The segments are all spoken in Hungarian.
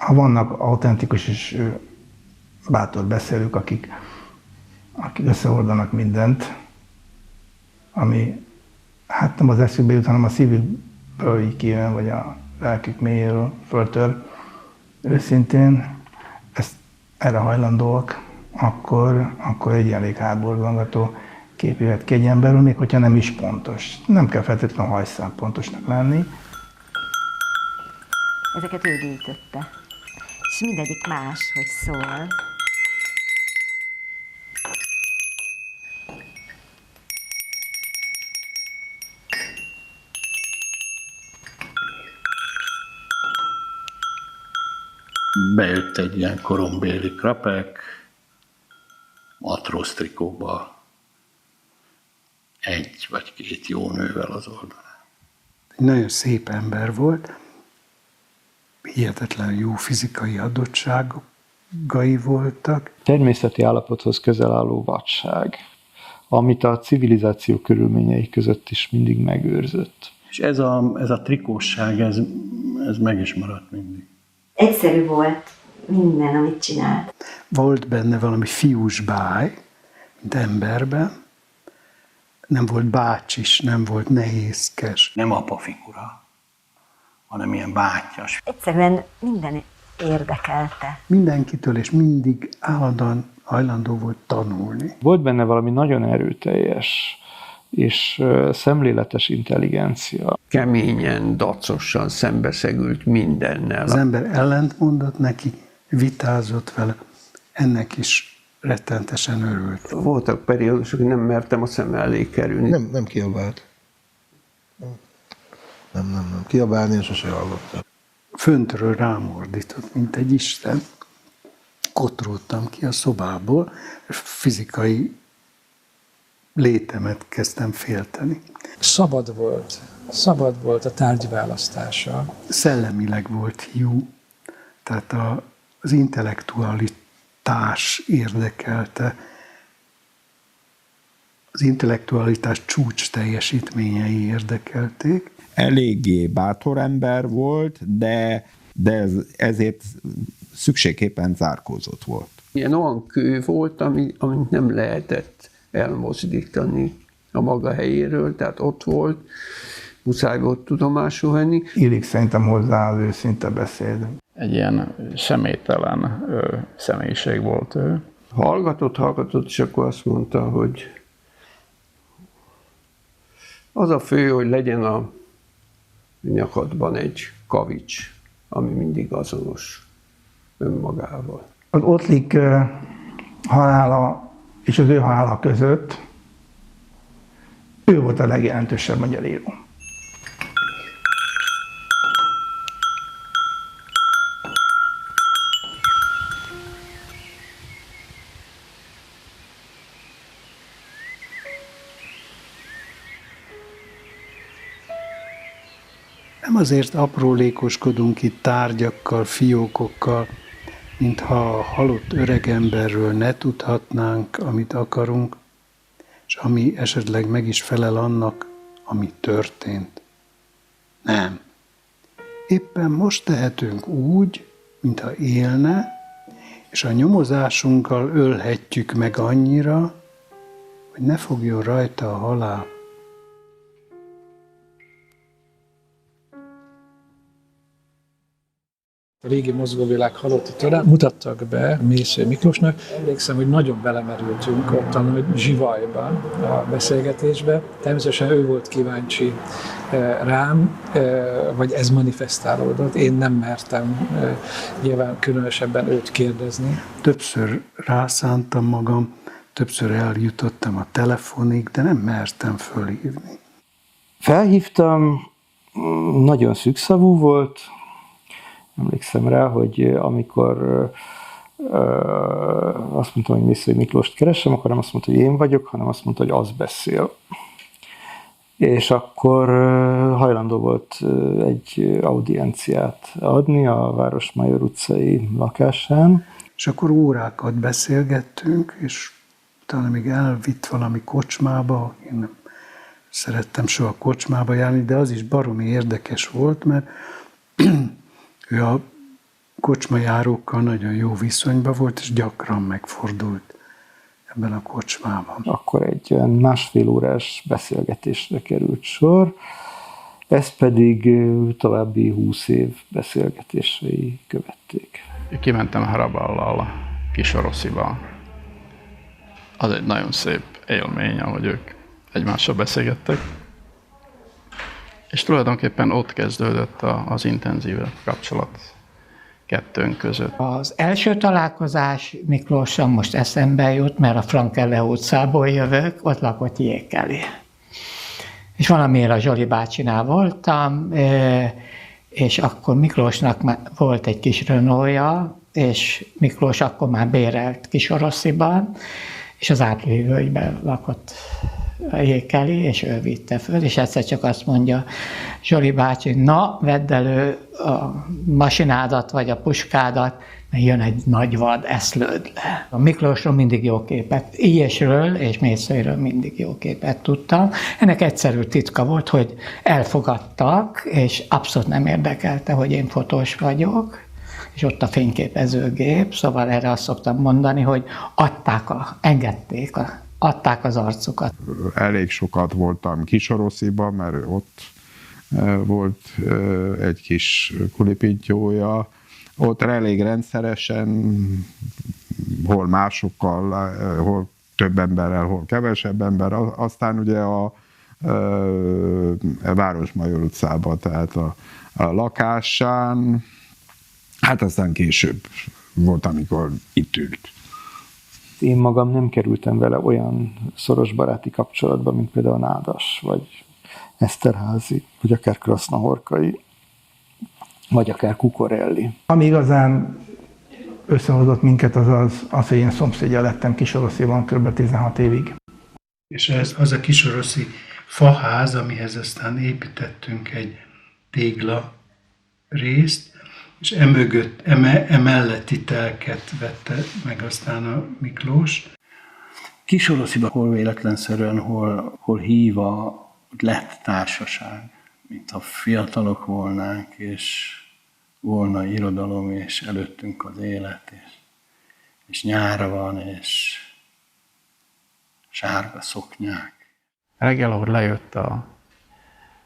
ha vannak autentikus és bátor beszélők, akik összehordanak mindent, ami hát nem az eszükbe jut, hanem a szívükből így kijön, vagy a lelkük mélyéről föltör őszintén, erre hajlandóak, akkor egy elég hátborzongató kép jöhet ki egy emberről, még hogyha nem is pontos. Nem kell feltétlenül hajszál pontosnak lenni. Ezeket ő gyűjtötte, és mindegyik más, hogy szól. Bejött egy ilyen korombéli krapek, matróz trikóba, egy vagy két jó nővel az oldalán. Nagyon szép ember volt, hihetetlen jó fizikai adottságai voltak. Természeti állapothoz közel álló vadság, amit a civilizáció körülményei között is mindig megőrzött. És ez a trikósság, ez meg is maradt mindig. Egyszerű volt minden, amit csinált. Volt benne valami fiús báj, mint emberben. Nem volt bácsis, nem volt nehézkes. Nem apa figura, hanem ilyen bátyas. Egyszerűen minden érdekelte. Mindenkitől és mindig állandóan hajlandó volt tanulni. Volt benne valami nagyon erőteljes és szemléletes intelligencia. Keményen, dacosan szembeszegült mindennel. Az ember ellentmondott neki, vitázott vele, ennek is rettentesen örült. Voltak periódusok, hogy nem mertem a szem elé kerülni. Nem kiabált. Nem. Kiabálni én sose hallottam. Föntről rámordított, mint egy isten. Kotródtam ki a szobából, és fizikai létemet kezdtem félteni. Szabad volt a tárgyválasztása. Szellemileg volt hiú, tehát az intellektualitás érdekelte, az intellektualitás csúcs teljesítményei érdekelték. Eléggé bátor ember volt, de ezért szükségképpen zárkózott volt. Ilyen olyan kő volt, amit nem lehetett elmozdítani a maga helyéről, tehát ott volt, muszáj volt tudomásul venni. Illik szerintem hozzá az őszinte beszéd. Egy ilyen személytelen személyiség volt ő. Hallgatott, és akkor azt mondta, hogy az a fő, hogy legyen a nyakadban egy kavics, ami mindig azonos önmagával. Az Ottlik halála és az ő halála között ő volt a legjelentősebb magyar író. Nem azért aprólékoskodunk itt tárgyakkal, fiókokkal, mintha a halott öregemberről ne tudhatnánk, amit akarunk, és ami esetleg meg is felel annak, ami történt. Nem. Éppen most tehetünk úgy, mintha élne, és a nyomozásunkkal ölhetjük meg annyira, hogy ne fogjon rajta a halál. A régi mozgóvilág halotti torán mutattak be Mészői Miklósnak. Emlékszem, hogy nagyon belemerültünk ottan, hogy zsivajban a beszélgetésbe. Természetesen ő volt kíváncsi rám, vagy ez manifestálódott. Én nem mertem nyilván különösebben őt kérdezni. Többször rászántam magam, többször eljutottam a telefonig, de nem mertem fölhívni. Felhívtam, nagyon szűkszavú volt. Emlékszem rá, hogy amikor azt mondtam, hogy Mészői Miklóst keresem, akkor nem azt mondta, hogy én vagyok, hanem azt mondta, hogy az beszél. És akkor hajlandó volt egy audienciát adni a Városmajor utcai lakásán. És akkor órákat beszélgettünk, és utána még elvitt valami kocsmába. Én nem szerettem soha kocsmába járni, de az is baromi érdekes volt, mert ő a kocsmajárókkal nagyon jó viszonyban volt, és gyakran megfordult ebben a kocsmában. Akkor egy olyan másfél órás beszélgetésre került sor, ezt pedig további 20 év beszélgetései követték. Kimentem Haraballal Kisorosziba. Az egy nagyon szép élmény, ahogy ők egymással beszélgettek. És tulajdonképpen ott kezdődött az intenzívebb kapcsolat kettőnk között. Az első találkozás Miklóssal most eszembe jut, mert a Frankelle utcából jövök, ott lakott Jékeli. És valamiért a Zsoli bácsinál voltam, és akkor Miklósnak volt egy kis Renaultja, és Miklós akkor már bérelt Kisorossziban, és az Átli völgyben lakott Jékeli, és ő vitte föl, és egyszer csak azt mondja Zsoli bácsi, na, vedd elő a masinádat, vagy a puskádat, mert jön egy nagy vad, eszlőd le. A Miklósról mindig jó képet, Ilyesről és Mészőről mindig jó képet tudtam. Ennek egyszerű titka volt, hogy elfogadtak, és abszolút nem érdekelte, hogy én fotós vagyok, és ott a fényképezőgép, szóval erre azt szoktam mondani, hogy adták az arcukat. Elég sokat voltam Kisorosziban, mert ott volt egy kis kulipintyója. Ott elég rendszeresen, hol másokkal, hol több emberrel, hol kevesebb ember. Aztán ugye a Városmajor utcában, tehát a lakásán, hát aztán később volt, amikor itt ült. Én magam nem kerültem vele olyan szoros baráti kapcsolatba, mint például Nádas, vagy Eszterházy, vagy akár Krasznahorkai, vagy akár Cucorelli. Ami igazán összehozott minket, az, hogy én szomszédja lettem Kisorosziban kb. 16 évig. És ez az a kisoroszi faház, amihez aztán építettünk egy tégla részt, és emelletti telket vette meg aztán a Miklós. Kisorosziban hol véletlenszerűen, hol híva lett társaság, mint ha fiatalok volnánk, és volna irodalom, és előttünk az élet, és nyár van, és sárga szoknyák. Reggel, ahogy lejött a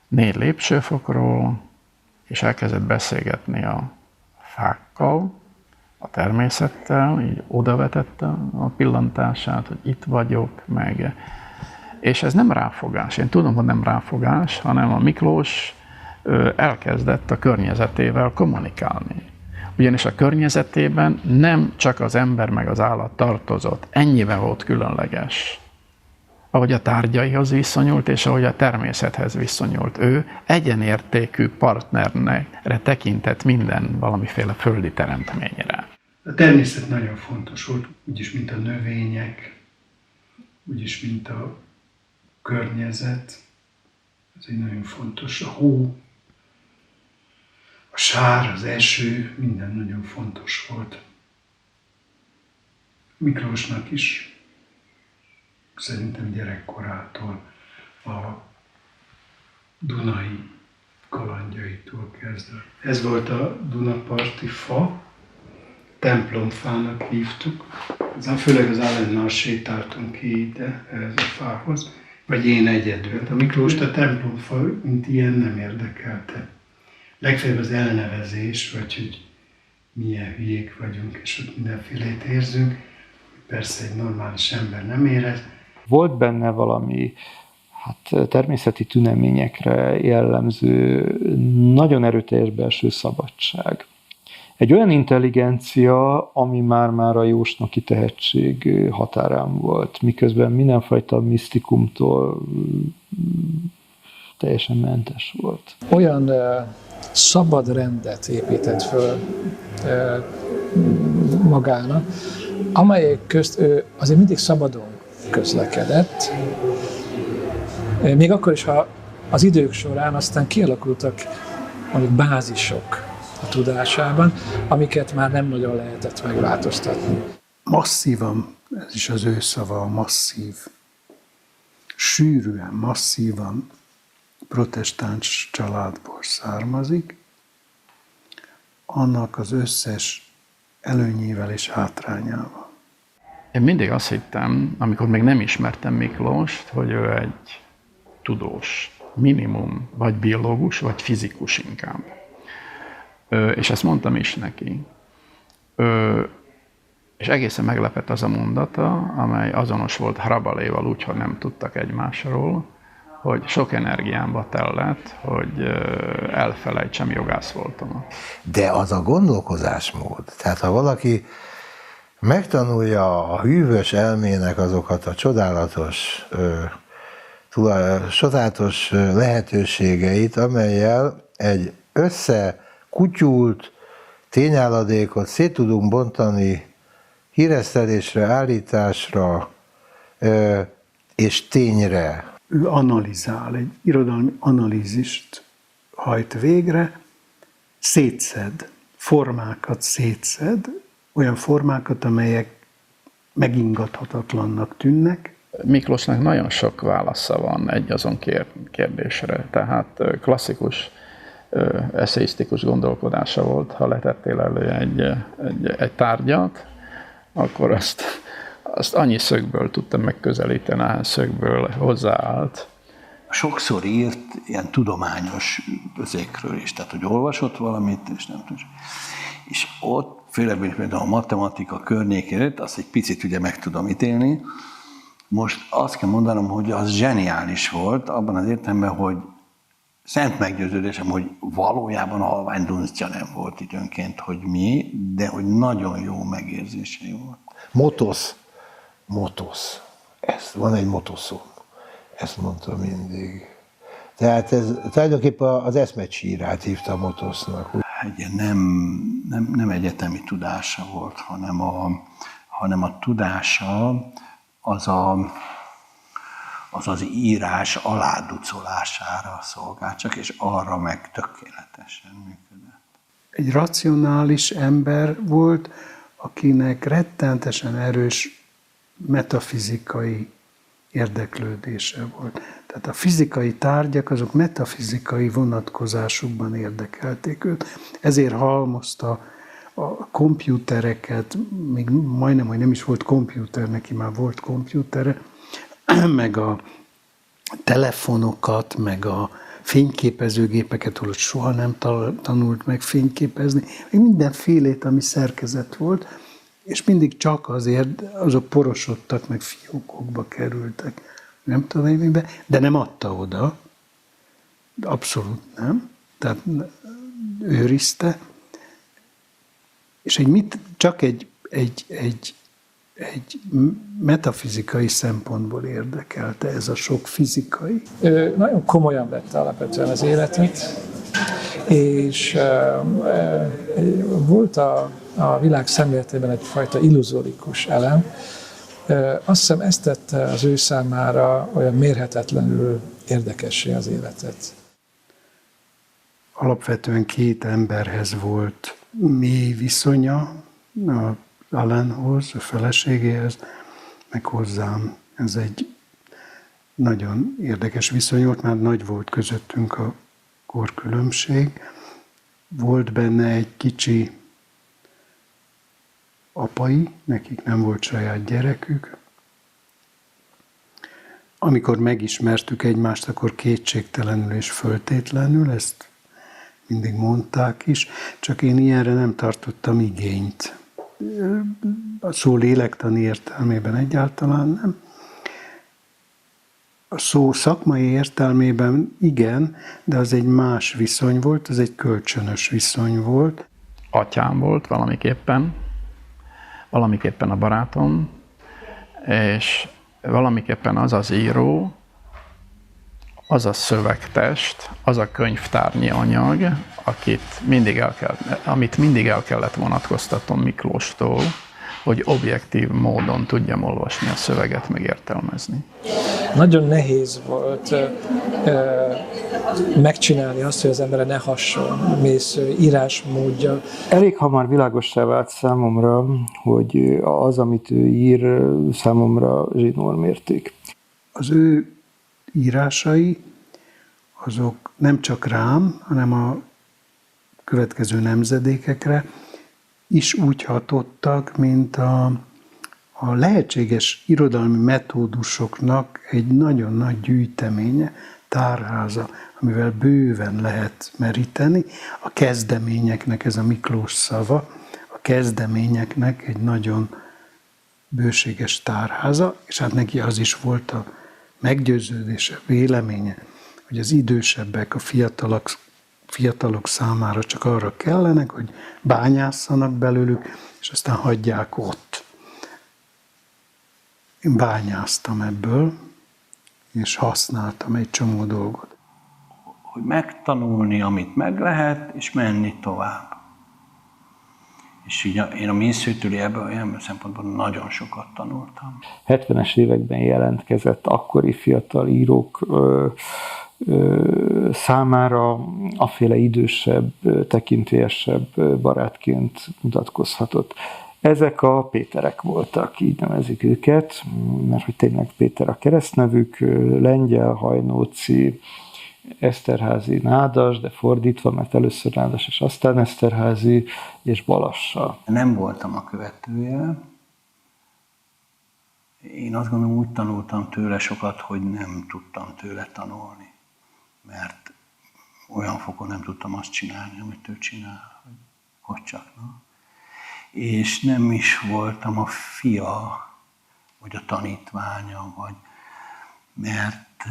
4 lépcsőfokról, és elkezdett beszélgetni a fákkal, a természettel, így odavetette a pillantását, hogy itt vagyok, meg. És ez nem ráfogás. Én tudom, hogy nem ráfogás, hanem a Miklós elkezdett a környezetével kommunikálni. Ugyanis a környezetében nem csak az ember meg az állat tartozott, ennyivel volt különleges. Ahogy a tárgyaihoz viszonyult, és ahogy a természethez viszonyult. Ő egyenértékű partnerre tekintett minden valamiféle földi teremtményre. A természet nagyon fontos volt, úgyis, mint a növények, úgyis, mint a környezet. Ez egy nagyon fontos. A hó, a sár, az eső, minden nagyon fontos volt. Miklósnak is szerintem gyerekkorától a Dunai kalandjaitól kezdve. Ez volt a Dunaparti fa, templomfának hívtuk. Főleg az Allennal sétáltunk ki ide, ez a fához, vagy én egyedül. A Miklóst a templomfa, mint ilyen, nem érdekelte. Legfeljebb az elnevezés, vagy hogy milyen hülyék vagyunk, és hogy mindenfélét érzünk. Persze egy normális ember nem érez. Volt benne valami természeti tüneményekre jellemző, nagyon erőteljes belső szabadság. Egy olyan intelligencia, ami már a jósnoki tehetség határán volt, miközben mindenfajta misztikumtól teljesen mentes volt. Olyan szabad rendet épített föl magának, amelyek közt ő azért mindig szabadon közlekedett, még akkor is, ha az idők során aztán kialakultak mondjuk bázisok a tudásában, amiket már nem nagyon lehetett megváltoztatni. Masszívan, ez is az ő szava, masszív, sűrűen, masszívan protestáns családból származik, annak az összes előnyével és hátrányával. Én mindig azt hittem, amikor még nem ismertem Miklóst, hogy ő egy tudós, minimum, vagy biológus, vagy fizikus inkább. És ezt mondtam is neki. És egészen meglepett az a mondata, amely azonos volt Hrabaléval, úgyhogy nem tudtak egymásról, hogy sok energiámba tellett, hogy elfelejtsem, jogász voltam. De az a gondolkozásmód, tehát ha valaki megtanulja a hűvös elmének azokat a csodálatos lehetőségeit, amellyel egy összekutyult tényálladékot szét tudunk bontani híresztelésre, állításra és tényre. Ő analizál, egy irodalmi analízist hajt végre, szétszed, formákat szétszed, olyan formákat, amelyek megingathatatlannak tűnnek. Miklósnak nagyon sok válasza van egy azon kérdésre, tehát klasszikus eszeisztikus gondolkodása volt, ha letettél elő egy tárgyat, akkor azt annyi szögből tudtam megközelíteni, ahány szögből hozzáállt. Sokszor írt ilyen tudományos özékről is, tehát hogy olvasott valamit, és nem tudom. És ott, főleg például a matematika környékén, azt egy picit ugye meg tudom ítélni. Most azt kell mondanom, hogy az zseniális volt, abban az értelemben, hogy szent meggyőződésem, hogy valójában a halvány dunsztja nem volt időnként, hogy mi, de hogy nagyon jó megérzései volt. Motosz. Van egy motoszom. Ezt mondta mindig. Tehát ez tulajdonképpen az eszmecsírát hívta a motosznak. Ugye nem egyetemi tudása volt, hanem a tudása az írás aláducolására szolgált csak, és arra meg tökéletesen működött. Egy racionális ember volt, akinek rettentesen erős metafizikai érdeklődése volt. Tehát a fizikai tárgyak, azok metafizikai vonatkozásukban érdekelték őt. Ezért halmozta a kompjútereket, még majdnem, hogy nem is volt kompjúter, neki már volt kompjútere, meg a telefonokat, meg a fényképezőgépeket, ahol soha nem tanult meg fényképezni, meg mindenfélét, ami szerkezet volt, és mindig csak azért azok porosodtak, meg fiókokba kerültek, nem tudom én miben, de nem adta oda, abszolút nem, tehát őrizte, és csak egy metafizikai szempontból érdekelte ez a sok fizikai. Ő nagyon komolyan vette alapvetően az életet, és volt a világ szemléletében egyfajta illuzórikus elem. Azt hiszem, ezt tette az ő számára olyan mérhetetlenül érdekessé az életet. Alapvetően két emberhez volt mély viszonya, Alanhoz, a feleségéhez, meg hozzám. Ez egy nagyon érdekes viszony volt, már nagy volt közöttünk a korkülönbség. Volt benne egy kicsi apai, nekik nem volt saját gyerekük. Amikor megismertük egymást, akkor kétségtelenül és föltétlenül, ezt mindig mondták is, csak én ilyenre nem tartottam igényt. A szó lélektani értelmében egyáltalán nem. A szó szakmai értelmében igen, de az egy más viszony volt, az egy kölcsönös viszony volt. Atyám volt valamiképpen a barátom, és valamiképpen az az író, az a szövegtest, az a könyvtárnyi anyag, amit mindig el kellett vonatkoztatnom Miklóstól, hogy objektív módon tudjam olvasni a szöveget, meg értelmezni. Nagyon nehéz volt megcsinálni azt, hogy az emberre ne hasson mész írásmódja. Elég hamar világossá vált számomra, hogy az, amit ő ír, számomra zsinórmérték. Az ő írásai, azok nem csak rám, hanem a következő nemzedékekre is úgy hatottak, mint a lehetséges irodalmi metódusoknak egy nagyon nagy gyűjteménye, tárháza, amivel bőven lehet meríteni. A kezdeményeknek, ez a Miklós szava, a kezdeményeknek egy nagyon bőséges tárháza, és hát neki az is volt a meggyőződése, véleménye, hogy az idősebbek, a fiatalok számára csak arra kellenek, hogy bányásszanak belőlük, és aztán hagyják ott. Én bányáztam ebből, és használtam egy csomó dolgot. Hogy megtanulni, amit meg lehet, és menni tovább. És így én a Mészőtől ilyen szempontból nagyon sokat tanultam. 70-es években jelentkezett akkori fiatal írók számára aféle idősebb, tekintélyesebb barátként mutatkozhatott. Ezek a Péterek voltak, így nevezik őket, mert hogy tényleg Péter a keresztnevük, Lengyel, Hajnóci, Eszterházy, Nádas, de fordítva, mert először Nádas és aztán Eszterházy, és Balassa. Nem voltam a követője. Én azt gondolom, úgy tanultam tőle sokat, hogy nem tudtam tőle tanulni. Mert olyan fokon nem tudtam azt csinálni, amit ő csinál, hogy csak. Na? És nem is voltam a fia, vagy a tanítványa, mert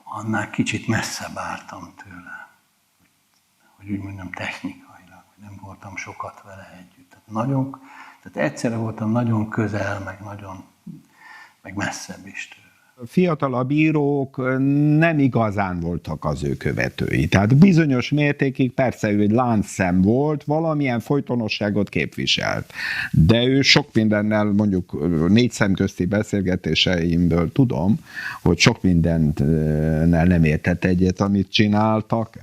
annál kicsit messzebb álltam tőle. Hogy úgy mondjam, technikailag, hogy nem voltam sokat vele együtt. Tehát egyszerre voltam nagyon közel, meg messzebb is tőle. Fiatalabb írók nem igazán voltak az ő követői. Tehát bizonyos mértékig persze ő egy láncszem volt, valamilyen folytonosságot képviselt. De ő sok mindennel, mondjuk 4 szemközti beszélgetéseimből tudom, hogy sok mindennel nem értett egyet, amit csináltak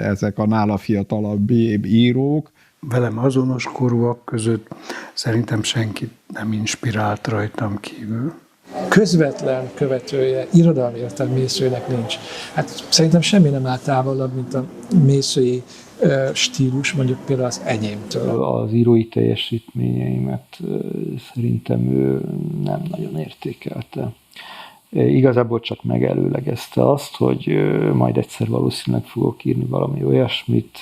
ezek a nála fiatalabb írók. Velem azonos korúak között szerintem senkit nem inspirált rajtam kívül. Közvetlen követője, irodalmi értelmű Mészőnek nincs. Hát szerintem semmi nem áll távolabb, mint a mészői stílus, mondjuk például az enyémtől. Az írói teljesítményeimet szerintem ő nem nagyon értékelte. Igazából csak megelőlegezte azt, hogy majd egyszer valószínűleg fogok írni valami olyasmit,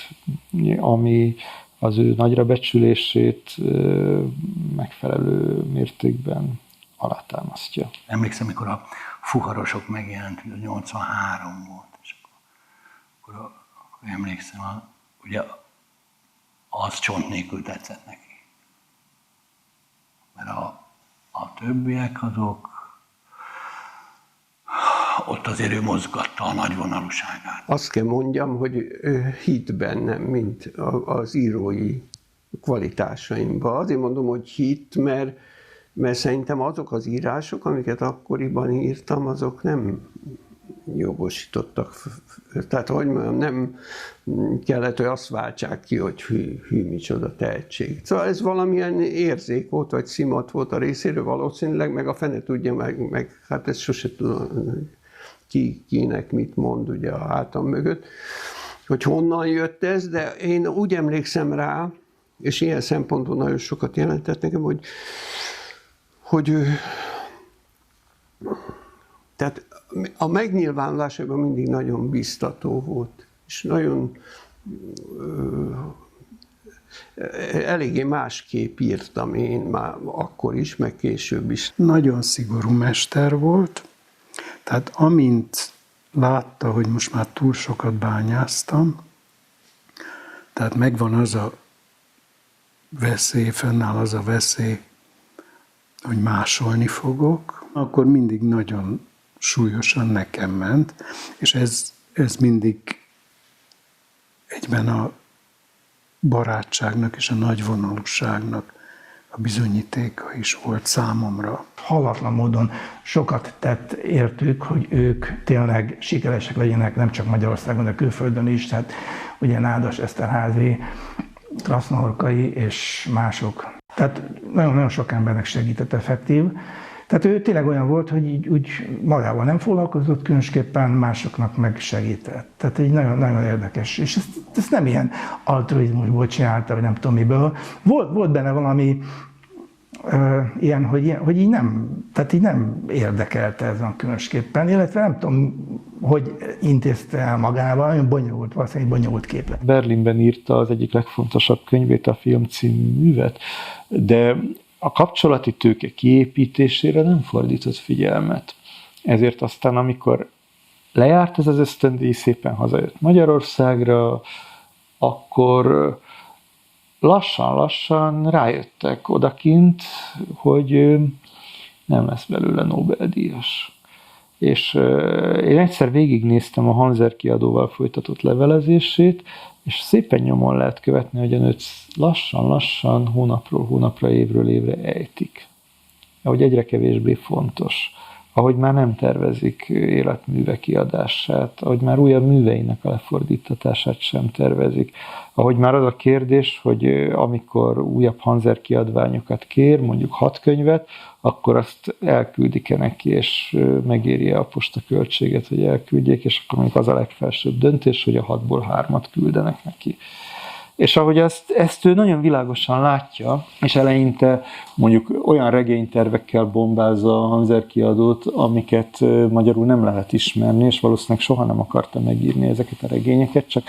ami az ő nagyra becsülését megfelelő mértékben alátámasztja. Emlékszem, mikor a Fuharosok megjelent, hogy 83 volt, és akkor emlékszem, ugye az csont nélkül tetszett neki. Mert a többiek azok, ott azért ő mozgatta a nagyvonalúságát. Azt kell mondjam, hogy ő hitt bennem, mint az írói kvalitásaimba. Azért mondom, hogy hitt, mert szerintem azok az írások, amiket akkoriban írtam, azok nem jogosítottak. Tehát, hogy mondjam, nem kellett, hogy azt váltsák ki, hogy hű micsoda tehetség. Szóval ez valamilyen érzék volt, vagy szimat volt a részéről valószínűleg, meg a fene tudja, meg hát ezt sose tudom, kinek mit mond ugye a hátam mögött, hogy honnan jött ez, de én úgy emlékszem rá, és ilyen szempontból nagyon sokat jelentett nekem, hogy ő, tehát a megnyilvánulásában mindig nagyon biztató volt, és nagyon eléggé másképp írtam én már akkor is, meg később is. Nagyon szigorú mester volt, tehát amint látta, hogy most már túl sokat bányáztam, tehát megvan az a veszély, fennáll az a veszély, hogy másolni fogok, akkor mindig nagyon súlyosan nekem ment, és ez mindig egyben a barátságnak és a nagyvonalúságnak a bizonyítéka is volt számomra. Hallatlan módon sokat tett értük, hogy ők tényleg sikeresek legyenek, nem csak Magyarországon, de külföldön is. Tehát ugye Nádas, Eszterházy, Krasznahorkai és mások. Tehát nagyon-nagyon sok embernek segített effektív, Tehát ő tényleg olyan volt, hogy így úgy magával nem foglalkozott, különösképpen másoknak meg segített. Tehát egy nagyon, nagyon érdekes. És ezt nem ilyen altruizmusból csinálta, vagy nem tudom miből. Volt benne valami ilyen, hogy így nem érdekelte ezen különösképpen, illetve nem tudom, hogy intézte el magával, nagyon bonyolult, valószínűleg bonyolult képlet. Berlinben írta az egyik legfontosabb könyvét, a Film című művet, de a kapcsolati tőke kiépítésére nem fordított figyelmet. Ezért aztán, amikor lejárt ez az ösztöndíj, szépen hazajött Magyarországra, akkor lassan rájöttek odakint, hogy nem lesz belőle Nobel-díjas. És én egyszer végignéztem a Hanser kiadóval folytatott levelezését, és szépen nyomon lehet követni, hogy a nőt lassan, hónapról hónapra, évről évre ejtik. Ahogy egyre kevésbé fontos. Ahogy már nem tervezik életműve kiadását, ahogy már újabb műveinek a lefordítatását sem tervezik, ahogy már az a kérdés, hogy amikor újabb Hanser kiadványokat kér, mondjuk 6 könyvet, akkor azt elküldik-e neki, és megéri-e a postaköltséget, hogy elküldjék, és akkor mondjuk az a legfelsőbb döntés, hogy a 6-ból 3-at küldenek neki. És ahogy ezt ő nagyon világosan látja, és eleinte mondjuk olyan regénytervekkel bombázza a Hanser kiadót, amiket magyarul nem lehet ismerni, és valószínűleg soha nem akarta megírni ezeket a regényeket, csak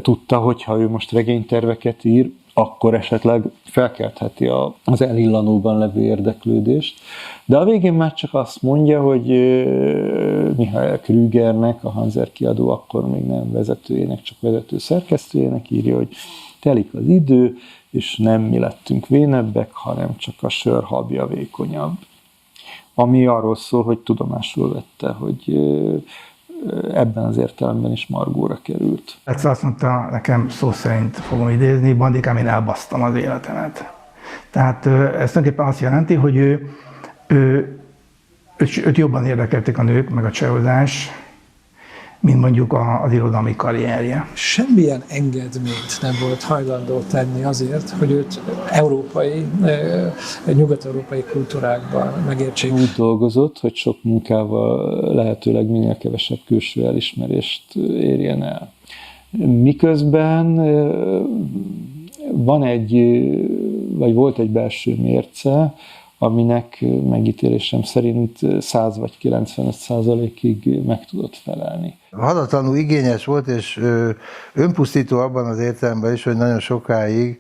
tudta, hogy ha ő most regényterveket ír, akkor esetleg felkeltheti az elillanóban levő érdeklődést. De a végén már csak azt mondja, hogy Michael Krügernek, a Hanser kiadó akkor még nem vezetőjének, csak vezető szerkesztőjének írja, hogy telik az idő, és nem mi lettünk vénebbek, hanem csak a sör habja vékonyabb. Ami arról szól, hogy tudomásul vette, hogy ebben az értelemben is margóra került. Egyszer azt mondta nekem, szó szerint fogom idézni, bandikám, én elbasztam az életemet. Tehát ez tulajdonképpen azt jelenti, hogy őt jobban érdekelték a nők, meg a csehozás, mint mondjuk az irodalmi karrierje. Semmilyen engedményt nem volt hajlandó tenni azért, hogy őt nyugat-európai kultúrákban megértsék. Úgy dolgozott, hogy sok munkával lehetőleg minél kevesebb külső elismerést érjen el. Miközben volt egy belső mérce, aminek megítélésem szerint 100 vagy 95%-ig meg tudott felelni. Hadatlanul igényes volt, és önpusztító abban az értelemben is, hogy nagyon sokáig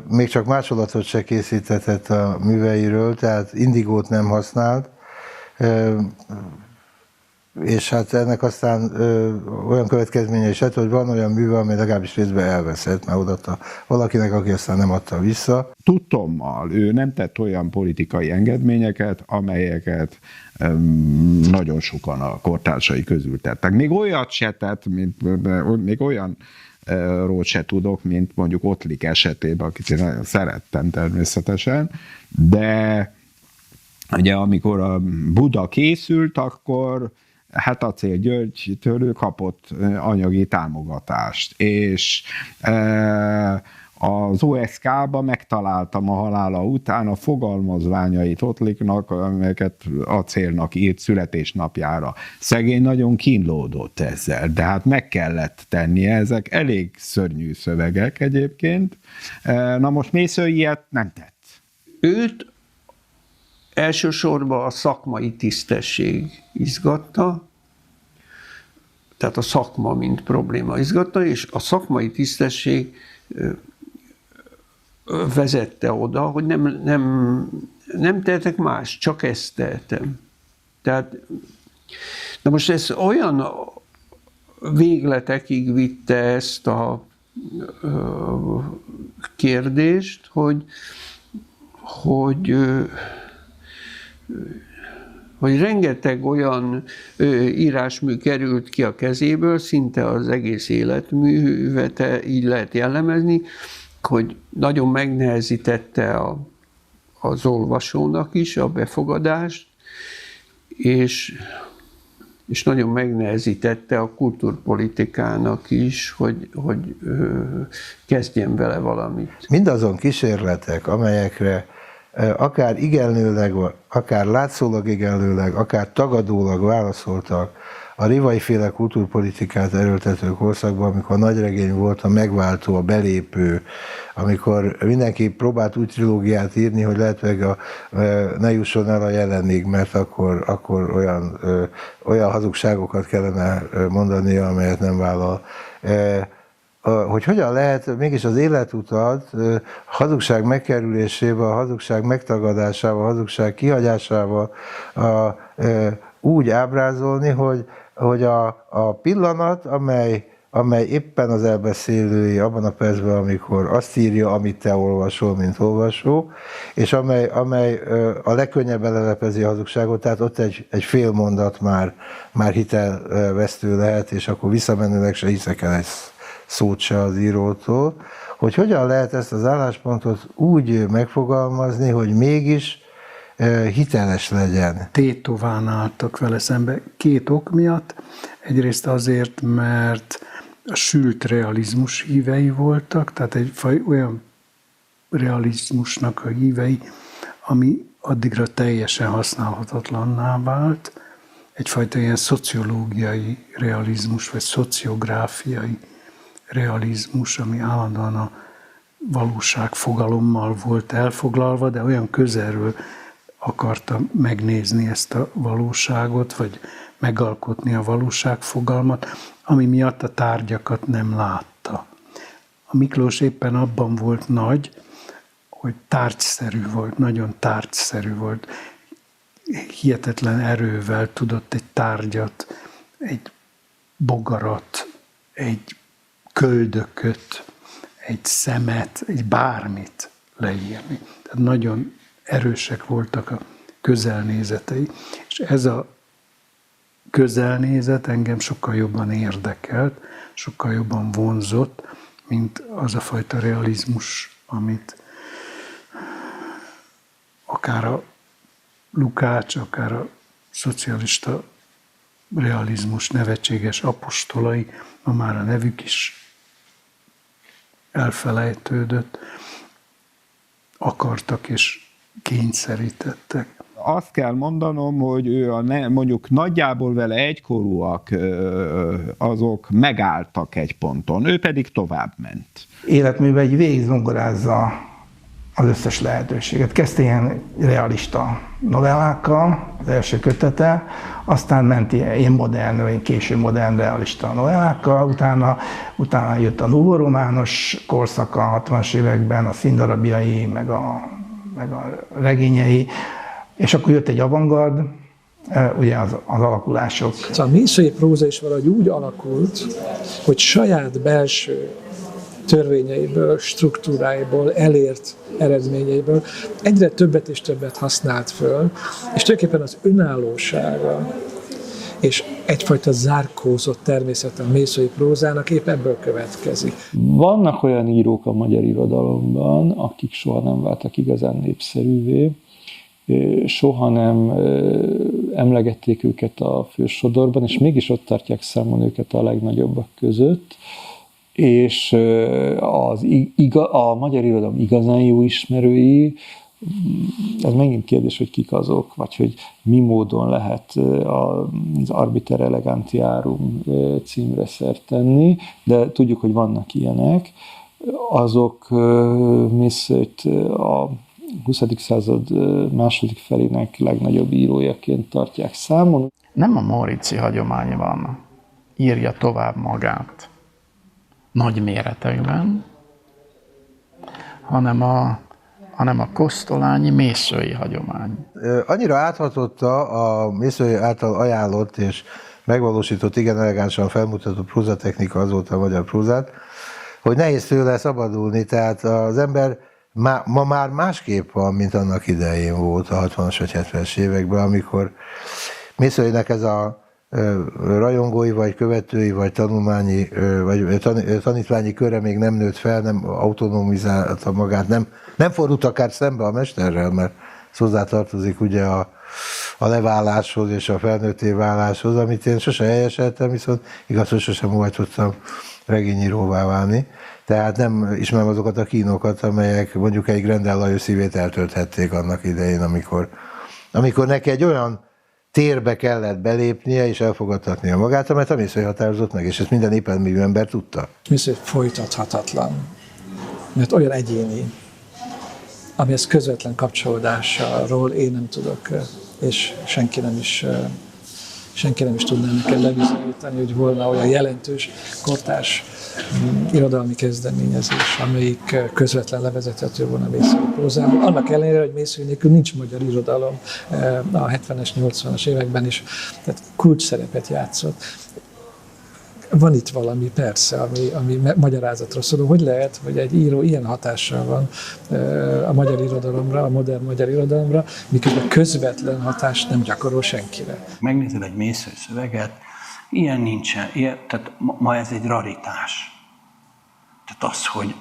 még csak másolatot se készíthetett a műveiről, tehát indigót nem használt, és hát ennek aztán olyan következménye is lett, hogy van olyan műve, ami legalábbis részben elveszett, mert odaadta valakinek, aki aztán nem adta vissza. Tudtommal ő nem tett olyan politikai engedményeket, amelyeket nagyon sokan a kortársai közül tettek. Még olyat se tett, még olyanról se tudok, mint mondjuk Ottlik esetében, akit én nagyon szerettem természetesen, de ugye amikor a Buda készült, akkor hát Acél György tőlük kapott anyagi támogatást, és az OSK-ba megtaláltam a halála után a fogalmazványait Ottliknak, amelyeket Acélnak írt születésnapjára. Szegény nagyon kínlódott ezzel, de hát meg kellett tennie, ezek elég szörnyű szövegek egyébként. Na most Mészöly ilyet nem tett. Őt elsősorban a szakmai tisztesség izgatta, tehát a szakma, mint probléma izgatta, és a szakmai tisztesség vezette oda, hogy nem tehetek más, csak ezt tehetem. Tehát, de most ez olyan végletekig vitte ezt a kérdést, hogy rengeteg olyan írásmű került ki a kezéből, szinte az egész életművet így lehet jellemezni, hogy nagyon megnehezítette az olvasónak is a befogadást, és nagyon megnehezítette a kultúrpolitikának is, hogy kezdjen vele valamit. Mindazon kísérletek, amelyekre akár igenlőleg, akár látszólag igenlőleg, akár tagadólag válaszoltak a Rivai-féle kultúrpolitikát erőltető korszakban, amikor a nagyregény volt a megváltó, a belépő, amikor mindenki próbált úgy trilógiát írni, hogy lehetőleg ne jusson el a jelenig, mert akkor olyan hazugságokat kellene mondania, amelyet nem vállal. Hogy hogyan lehet mégis az életutat a hazugság megkerülésével, a hazugság megtagadásával, a hazugság kihagyásával úgy ábrázolni, hogy a pillanat, amely éppen az elbeszélői abban a percben, amikor azt írja, amit te olvasol, mint olvasó, és amely a legkönnyebben lelepezi a hazugságot, tehát ott egy fél mondat már hitelvesztő lehet, és akkor visszamenőleg se hiszek el egy szót se az írótól, hogy hogyan lehet ezt az álláspontot úgy megfogalmazni, hogy mégis hiteles legyen. Tétován álltak vele szembe 2 ok miatt. Egyrészt azért, mert a sült realizmus hívei voltak, tehát egy olyan realizmusnak a hívei, ami addigra teljesen használhatatlanná vált. Egyfajta ilyen szociológiai realizmus, vagy szociográfiai realizmus, ami állandóan a valóságfogalommal volt elfoglalva, de olyan közelről akarta megnézni ezt a valóságot, vagy megalkotni a valóságfogalmat, ami miatt a tárgyakat nem látta. A Miklós éppen abban volt nagy, hogy tárgyszerű volt, nagyon tárgyszerű volt. Hihetetlen erővel tudott egy tárgyat, egy bogarat, egy köldököt, egy szemet, egy bármit leírni. Tehát nagyon erősek voltak a közelnézetei, és ez a közelnézet engem sokkal jobban érdekelt, sokkal jobban vonzott, mint az a fajta realizmus, amit akár a Lukács, akár a szocialista realizmus nevetséges apostolai, ma már a nevük is elfelejtődött, akartak és kényszerítettek. Azt kell mondanom, hogy ő mondjuk nagyjából vele egykorúak, azok megálltak egy ponton, ő pedig tovább ment. Életműve egy végigzongorázza az összes lehetőséget. Kezdte ilyen realista novellákkal, az első kötete, aztán ment ilyen modern, vagy késő modern realista novellákkal, utána jött a nouveau romános korszaka a 60-as években, a színdarabjai, meg a regényei, és akkor jött egy avantgard, ugye az alakulások. Szóval a mészői próza is valahogy úgy alakult, hogy saját belső törvényeiből, struktúráiból, elért eredményeiből egyre többet és többet használt föl, és tulajdonképpen az önállósága és egyfajta zárkózott természet a mészői prózának épp ebből következik. Vannak olyan írók a magyar irodalomban, akik soha nem váltak igazán népszerűvé, soha nem emlegették őket a fősodorban, és mégis ott tartják számon őket a legnagyobbak között, és a magyar irodalom igazán jó ismerői, ez megint kérdés, hogy kik azok, vagy hogy mi módon lehet az Arbiter Elegantiarum címre szert tenni, de tudjuk, hogy vannak ilyenek. Azok Mészőt a 20. század második felének legnagyobb írójaként tartják számon. Nem a Móriczi hagyományban írja tovább magát nagy méretekben, hanem a kosztolányi mészői hagyomány. Annyira áthatotta a Mészői által ajánlott és megvalósított, igen elegánsan felmutatott prózatechnika azóta a magyar prózát, hogy nehéz tőle szabadulni, tehát az ember ma már másképp van, mint annak idején volt a 60-as vagy 70-es években, amikor Mészőinek ez a rajongói, vagy követői, vagy tanulmányi, vagy tanítványi köre még nem nőtt fel, nem autonomizálta magát, nem fordult akár szembe a mesterrel, mert hozzá tartozik ugye a leváláshoz és a felnőtté váláshoz, amit én sose helyeseltem, viszont igaz, hogy sosem óhajtottam regényíróvá válni. Tehát nem ismerem azokat a kínokat, amelyek mondjuk egy Grendel Lajos szívét eltölthették annak idején, amikor neki egy olyan térbe kellett belépnie és elfogadtatnia magát, amelyet a Mészői határozott meg, és ezt minden épelművű ember tudta. Mészői folytathatatlan, mert olyan egyéni, amihez közvetlen kapcsolódásról én nem tudok, és senki nem is tudná nekem lebizonyítani, hogy volna olyan jelentős kortárs irodalmi kezdeményezés, amelyik közvetlen levezethető volna Mészői prózából. Annak ellenére, hogy Mészői nélkül nincs magyar irodalom a 70-es, 80-as években is, tehát kulcs szerepet játszott. Van itt valami, persze, ami magyarázatra szóló. Hogy lehet, hogy egy író ilyen hatással van a magyar irodalomra, a modern magyar irodalomra, miközben közvetlen hatást nem gyakorol senkire? Megnézed egy Mészői szöveget, ilyen nincsen, tehát ma ez egy raritás. Tehát az, hogy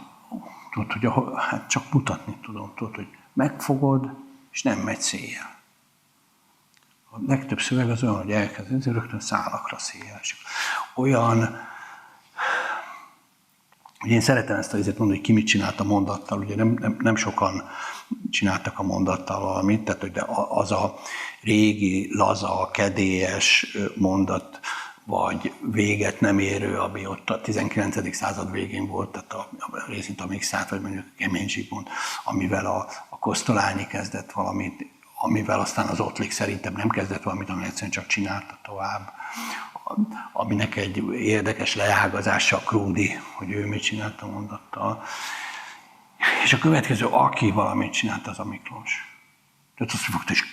tudod, hogy hát csak mutatni tudom, tudod, hogy megfogod, és nem megy széjjel. A legtöbb szöveg az olyan, hogy elkezdődik, rögtön szálakra széjjel. Olyan, ugye én szeretem ezt azért mondani, hogy ki mit csinált a mondattal, ugye nem sokan csináltak a mondattal valamit, tehát hogy az a régi, laza, kedélyes mondat, vagy véget nem érő, ami ott a 19. század végén volt, tehát részint a Mixát, vagy mondjuk a Kemény Zsigmond, amivel a Kosztolányi kezdett valamit, amivel aztán az Ottlik szerintem nem kezdett valamit, ami egyszerűen csak csinálta tovább. Aminek egy érdekes leágazása a Krúdi, hogy ő mit csinált a mondattal. És a következő, aki valamit csinált, az a Miklós. Tehát azt fogta, és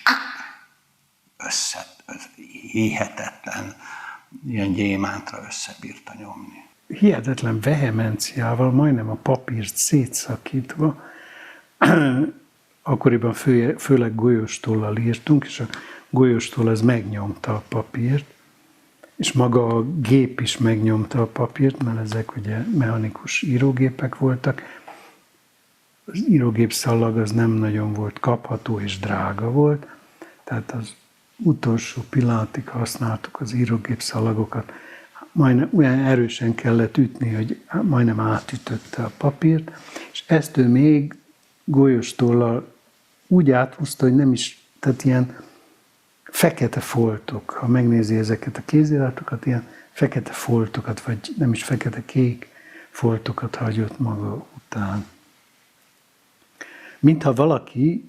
hihetetlen, ilyen gyémántra összebírta nyomni. Hihetetlen vehemenciával, majdnem a papírt szétszakítva, akkoriban főleg golyóstollal írtunk, és a golyóstoll az megnyomta a papírt, és maga a gép is megnyomta a papírt, mert ezek ugye mechanikus írógépek voltak. Az írógép szallag az nem nagyon volt kapható és drága volt, tehát az utolsó pillanatig használtuk az írógép szalagokat. Majdnem olyan erősen kellett ütni, hogy majdnem átütötte a papírt, és ezt ő még golyóstollal úgy áthúzta, hogy nem is, tehát ilyen fekete foltok, ha megnézi ezeket a kéziratokat, ilyen fekete foltokat, vagy nem is fekete-kék foltokat hagyott maga után. Mintha valaki,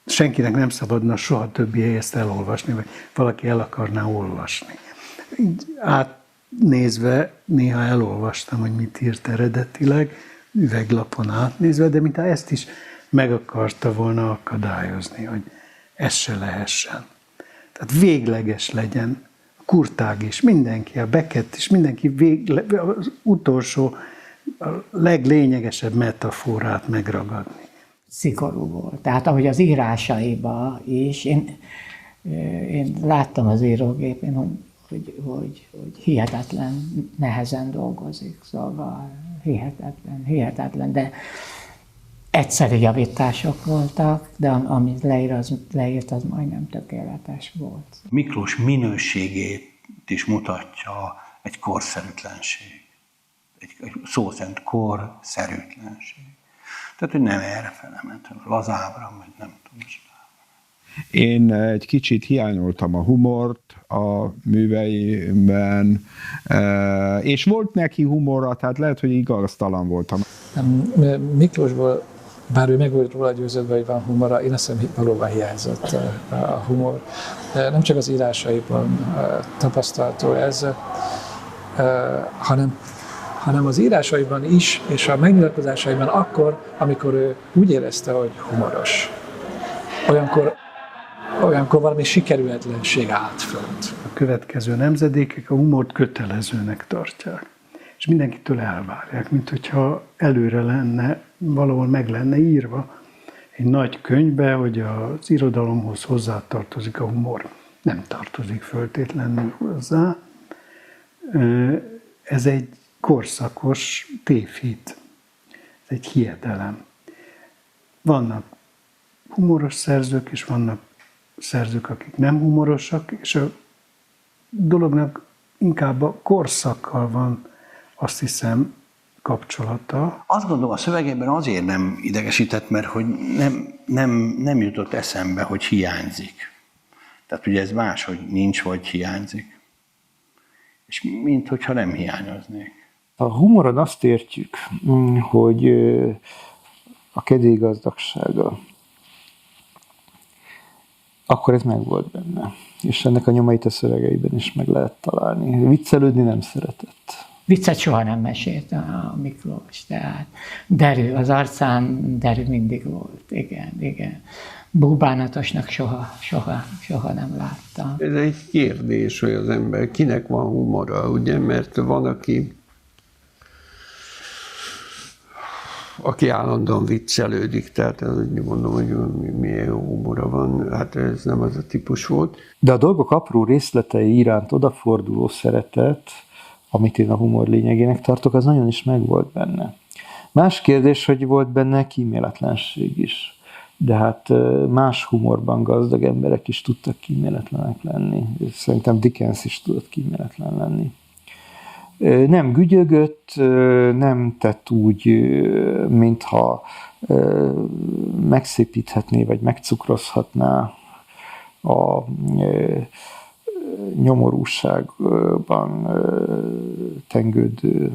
senkinek nem szabadna soha többé ezt elolvasni, vagy valaki el akarná olvasni. Így átnézve néha elolvastam, hogy mit írt eredetileg, üveglapon átnézve, de mintha ezt is meg akarta volna akadályozni, hogy ez se lehessen. Tehát végleges legyen, a Kurtág is, mindenki, a Beckett is, mindenki az utolsó, a leglényegesebb metaforát megragadni. Szigorú volt. Tehát ahogy az írásaiba is, én láttam az írógépén, hogy hihetetlen nehezen dolgozik, szóval hihetetlen, de egyszeri javítások voltak, de amit leírt, az majdnem tökéletes volt. Miklós minőségét is mutatja egy korszerűtlenség. Egy szó szerint korszerűtlenség. Tehát, hogy nem errefele ment, lazábra, vagy nem tudom. Én egy kicsit hiányoltam a humort a műveimben, és volt neki humora, tehát lehet, hogy igaztalan voltam. Miklósból, bár ő meg volt róla győződve, hogy van humora, én azt hiszem, valóban hiányzott a humor. Nem csak az írásaiban tapasztalható ez, hanem az írásaiban is, és a megnyilatkozásaiban akkor, amikor ő úgy érezte, hogy humoros. Olyankor valami sikerületlenség állt fönt. A következő nemzedékek a humort kötelezőnek tartják, és mindenkitől elvárják, mint hogyha előre lenne, valahol meg lenne írva egy nagy könyvbe, hogy az irodalomhoz hozzátartozik a humor. Nem tartozik föltétlenül hozzá. Ez egy korszakos tévhit. Ez egy hiedelem. Vannak humoros szerzők, és vannak szerzők, akik nem humorosak, és a dolognak inkább a korszakkal van azt hiszem, kapcsolata. Azt gondolom, a szövegében azért nem idegesített, mert hogy nem jutott eszembe, hogy hiányzik. Tehát ugye ez más, hogy nincs vagy hiányzik. És minthogyha nem hiányoznék. A humoron azt értjük, hogy a kedély gazdagsága, akkor ez meg volt benne. És ennek a nyomait a szövegeiben is meg lehet találni. Viccelődni nem szeretett. Viccet soha nem mesélt a Miklós, tehát derű, az arcán derű mindig volt, igen. Búbánatosnak soha nem láttam. Ez egy kérdés, hogy az ember kinek van humora, ugye, mert van, aki állandóan viccelődik, tehát mondom, hogy milyen humora van, hát ez nem az a típus volt. De a dolgok apró részletei iránt odaforduló szeretet, amit én a humor lényegének tartok, az nagyon is megvolt benne. Más kérdés, hogy volt benne kíméletlenség is. De hát más humorban gazdag emberek is tudtak kíméletlenek lenni. Szerintem Dickens is tudott kíméletlen lenni. Nem gügyögött, nem tett úgy, mintha megszépíthetné, vagy megcukrozhatná a nyomorúságban tengődő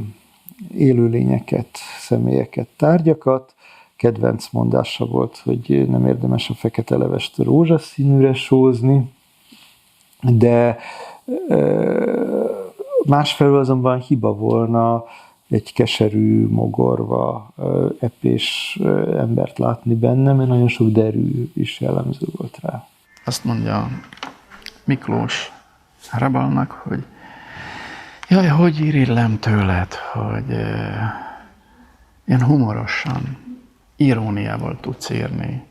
élőlényeket, személyeket, tárgyakat. Kedvenc mondása volt, hogy nem érdemes a fekete levest rózsaszínűre sózni, de másfelől azonban hiba volna egy keserű, mogorva, epés embert látni benne, mert nagyon sok derű is jellemző volt rá. Azt mondja Miklós Harabalnak, hogy jaj, hogy irigylem tőled, hogy ilyen humorosan, iróniával tudsz írni,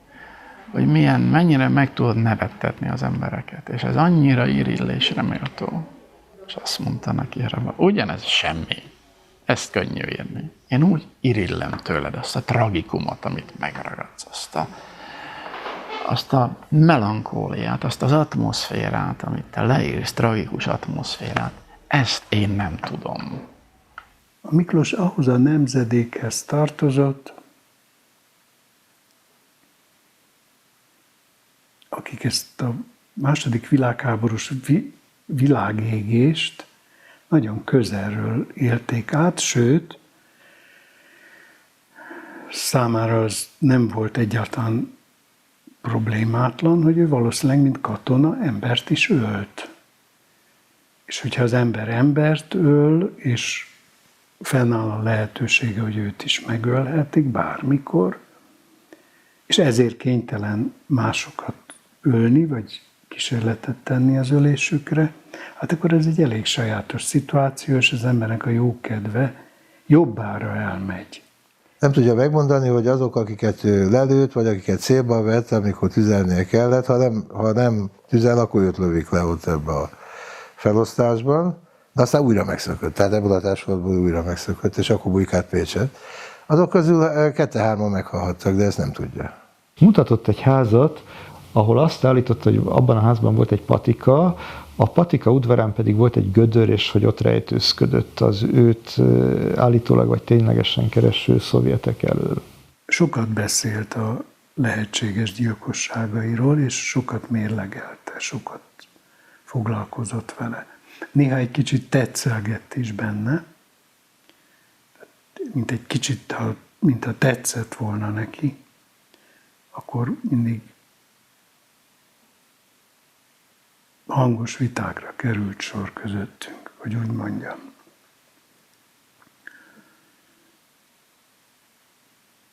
hogy mennyire meg tudod nevettetni az embereket, és ez annyira irigylésre méltó. És azt mondta neki Harabal, ugyanez semmi, ezt könnyű írni. Én úgy irigylem tőled azt a tragikumot, amit megragadsz, azt a melankóliát, azt az atmoszférát, amit te leírsz, tragikus atmoszférát, ezt én nem tudom. A Miklós ahhoz a nemzedékhez tartozott, akik ezt a második világháborús világégést nagyon közelről élték át, sőt, számára az nem volt egyáltalán problémátlan, hogy ő valószínűleg, mint katona, embert is ölt. És hogyha az ember embert öl, és fennáll a lehetősége, hogy őt is megölhetik bármikor, és ezért kénytelen másokat ölni, vagy kísérletet tenni az ölésükre, hát akkor ez egy elég sajátos szituáció, és az embernek a jókedve jobbára elmegy. Nem tudja megmondani, hogy azok, akiket ő lelőtt, vagy akiket célba vett, amikor tüzelnie kellett, ha nem tüzel, akkor őt lövik le ott ebbe a felosztásban, de aztán újra megszökött, tehát ebből a társadalomból újra megszökött, és akkor bujkált Pécset. Azok közül 2-3 meghalhattak, de ezt nem tudja. Mutatott egy házat, ahol azt állította, hogy abban a házban volt egy patika, a patika udvarán pedig volt egy gödör, és hogy ott rejtőzködött az őt állítólag vagy ténylegesen kereső szovjetek elől. Sokat beszélt a lehetséges gyilkosságairól, és sokat mérlegelte, sokat foglalkozott vele. Néha egy kicsit tetszelgett is benne, mint egy kicsit, mintha tetszett volna neki, akkor mindig hangos vitákra került sor közöttünk, hogy úgy mondjam.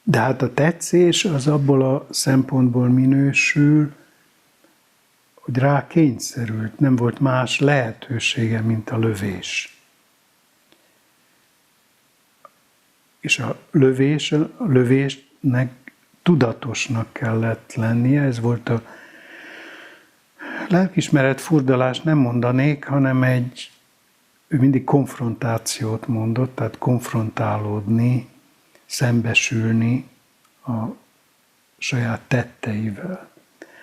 De hát a tetszés az abból a szempontból minősül, hogy rá kényszerült, nem volt más lehetősége, mint a lövés. És a lövésnek tudatosnak kellett lennie, ez volt a lelkiismeret furdalás, nem mondanék, hanem ő mindig konfrontációt mondott, tehát konfrontálódni, szembesülni a saját tetteivel.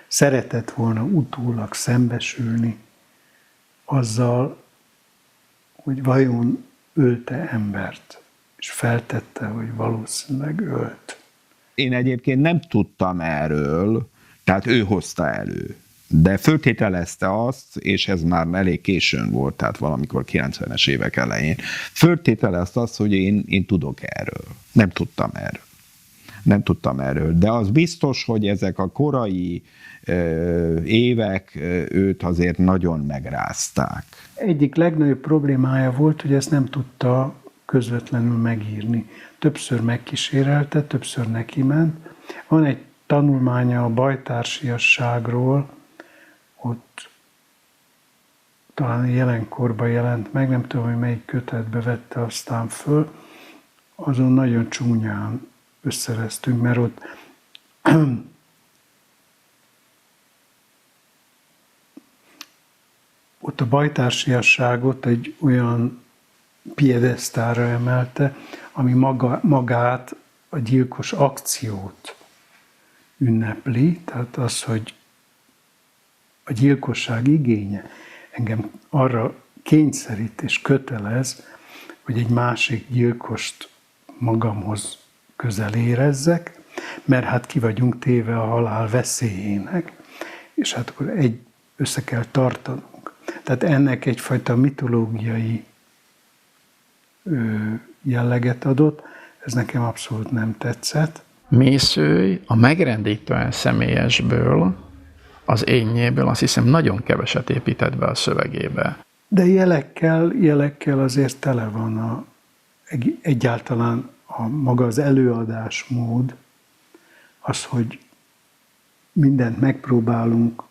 Szeretett volna utólag szembesülni azzal, hogy vajon ölte embert, és feltette, hogy valószínűleg ölt. Én egyébként nem tudtam erről, tehát ő hozta elő. De föltételezte azt, és ez már elég későn volt, tehát valamikor 90-es évek elején, föltételezte azt, hogy én tudok erről. Nem tudtam erről. De az biztos, hogy ezek a korai évek őt azért nagyon megrázták. Egyik legnagyobb problémája volt, hogy ezt nem tudta közvetlenül megírni. Többször megkísérelte, többször neki ment. Van egy tanulmánya a bajtársiasságról, ott talán jelenkorban jelent meg, nem tudom, hogy melyik kötetbe vette aztán föl, azon nagyon csúnyán összevesztünk, mert ott a bajtársiasságot egy olyan piedesztára emelte, ami magát, a gyilkos akciót ünnepli, tehát az, hogy a gyilkosság igénye engem arra kényszerít és kötelez, hogy egy másik gyilkost magamhoz közel érezzek, mert hát ki vagyunk téve a halál veszélyének, és hát akkor össze kell tartanunk. Tehát ennek egyfajta mitológiai jelleget adott, ez nekem abszolút nem tetszett. Mészői a megrendítően személyesből, az énnyéből azt hiszem nagyon keveset épített be a szövegébe. De jelekkel azért tele van egyáltalán maga az előadásmód, az, hogy mindent megpróbálunk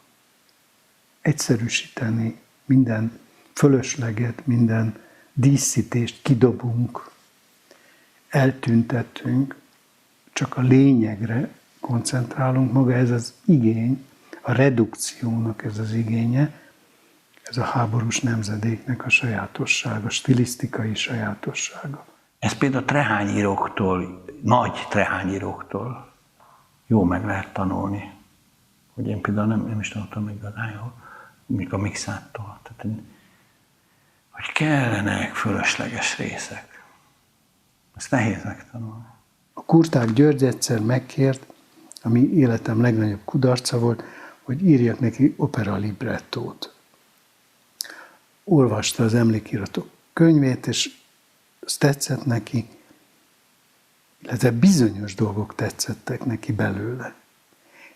egyszerűsíteni, minden fölösleget, minden díszítést kidobunk, eltüntetünk, csak a lényegre koncentrálunk. Maga ez az igény, a redukciónak ez az igénye, ez a háborús nemzedéknek a sajátossága, a stilisztikai sajátossága. Ez például trehányíróktól, nagy trehányíróktól jó meg lehet tanulni. Hogy én például nem is tanultam meg igazán jól, mondjuk a Mixáttól. Tehát, hogy kellenek fölösleges részek. Ezt nehéz megtanulni. A Kurták György egyszer megkért, ami életem legnagyobb kudarca volt, hogy írjak neki opera librettót. Olvasta az emlékiratok könyvét, és az tetszett neki, illetve bizonyos dolgok tetszettek neki belőle.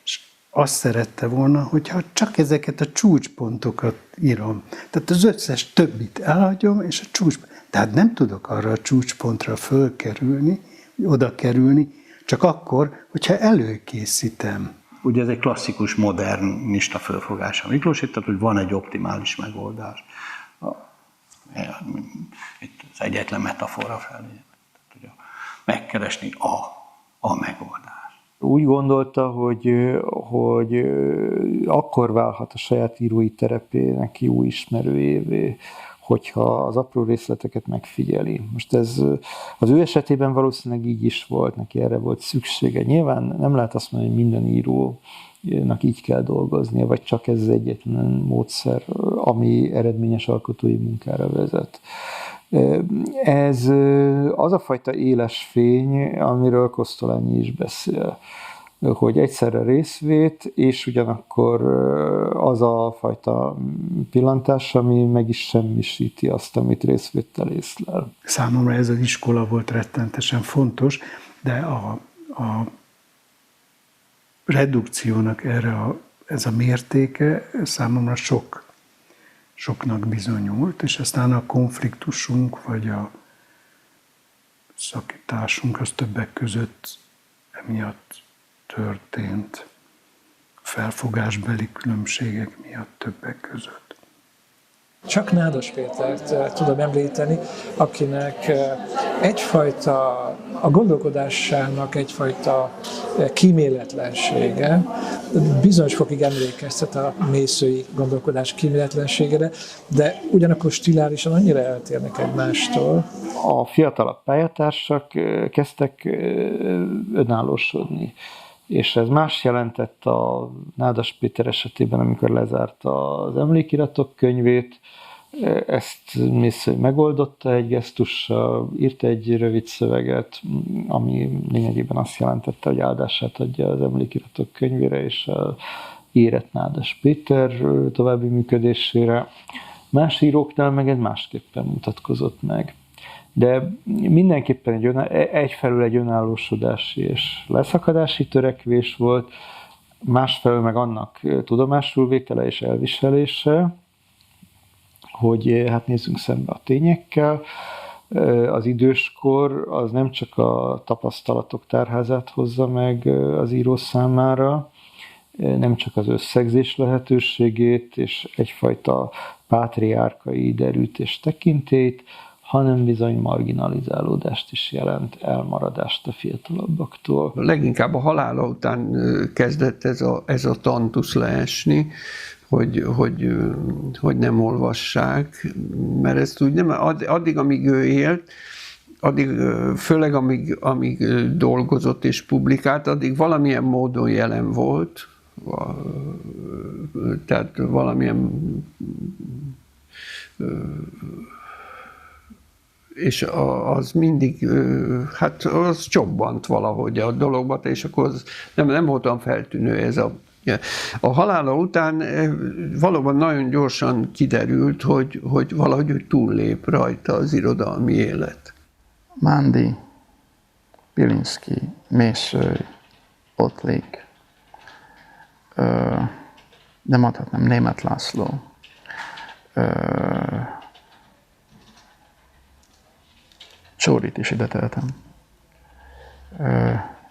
És azt szerette volna, hogyha csak ezeket a csúcspontokat írom. Tehát az összes többit elhagyom, és a tehát nem tudok arra a csúcspontra fölkerülni, oda kerülni, csak akkor, hogyha előkészítem. Ugye ez egy klasszikus, modernista fölfogása Miklósét, tehát hogy van egy optimális megoldás. Az egyetlen metafora felé. Megkeresni a megoldást. Úgy gondolta, hogy akkor válhat a saját írói terepének jó ismerőjévé, hogyha az apró részleteket megfigyeli. Most ez az ő esetében valószínűleg így is volt, neki erre volt szüksége. Nyilván nem lehet azt mondani, hogy minden írónak így kell dolgoznia, vagy csak ez az egyetlen módszer, ami eredményes alkotói munkára vezet. Ez az a fajta éles fény, amiről Kosztolányi is beszél, hogy egyszerre részvét, és ugyanakkor az a fajta pillantás, ami meg is semmisíti azt, amit részvéttel észlel. Számomra ez az iskola volt rettentesen fontos, de a redukciónak ez a mértéke számomra soknak bizonyult, és aztán a konfliktusunk, vagy a szakításunk az többek között emiatt történt, felfogásbeli különbségek miatt többek között. Csak Nádas Pétert tudom említeni, akinek egyfajta, a gondolkodásának egyfajta kíméletlensége, bizonyos fokig emlékeztet a mészői gondolkodás kíméletlenségére, de ugyanakkor stilárisan annyira eltérnek egymástól. A fiatalabb pályatársak kezdtek önállósodni. És ez más jelentett a Nádas Péter esetében, amikor lezárta az emlékiratok könyvét, Ezt Mészöly megoldotta egy gesztussal, írt egy rövid szöveget, ami lényegében azt jelentette, hogy áldását adja az emlékiratok könyvére és a érett Nádas Péter további működésére. Más íróknál meg ez másképpen mutatkozott meg. De mindenképpen egyfelől egy önállósodási és leszakadási törekvés volt, másfelől meg annak tudomásul vétele és elviselése, hogy hát nézzünk szembe a tényekkel. Az időskor az nem csak a tapasztalatok tárházát hozza meg az író számára, nem csak az összegzés lehetőségét és egyfajta pátriárkai derűt és tekintélyt, hanem bizony marginalizálódást is jelent, elmaradást a fiatalabbaktól. Leginkább a halála után kezdett ez a tantusz leesni, hogy nem olvassák, mert ezt úgy nem, addig, amíg ő élt, addig, főleg amíg dolgozott és publikált, addig valamilyen módon jelen volt, tehát valamilyen és az mindig, hát az csobbant valahogy a dologba, és akkor az nem voltam feltűnő ez a halála után valóban nagyon gyorsan kiderült, hogy valahogy túllép rajta az irodalmi élet. Mándi, Pilinszky, Mészöly, Ottlik, de mondhatnám Németh László, Csórit is ide teltem,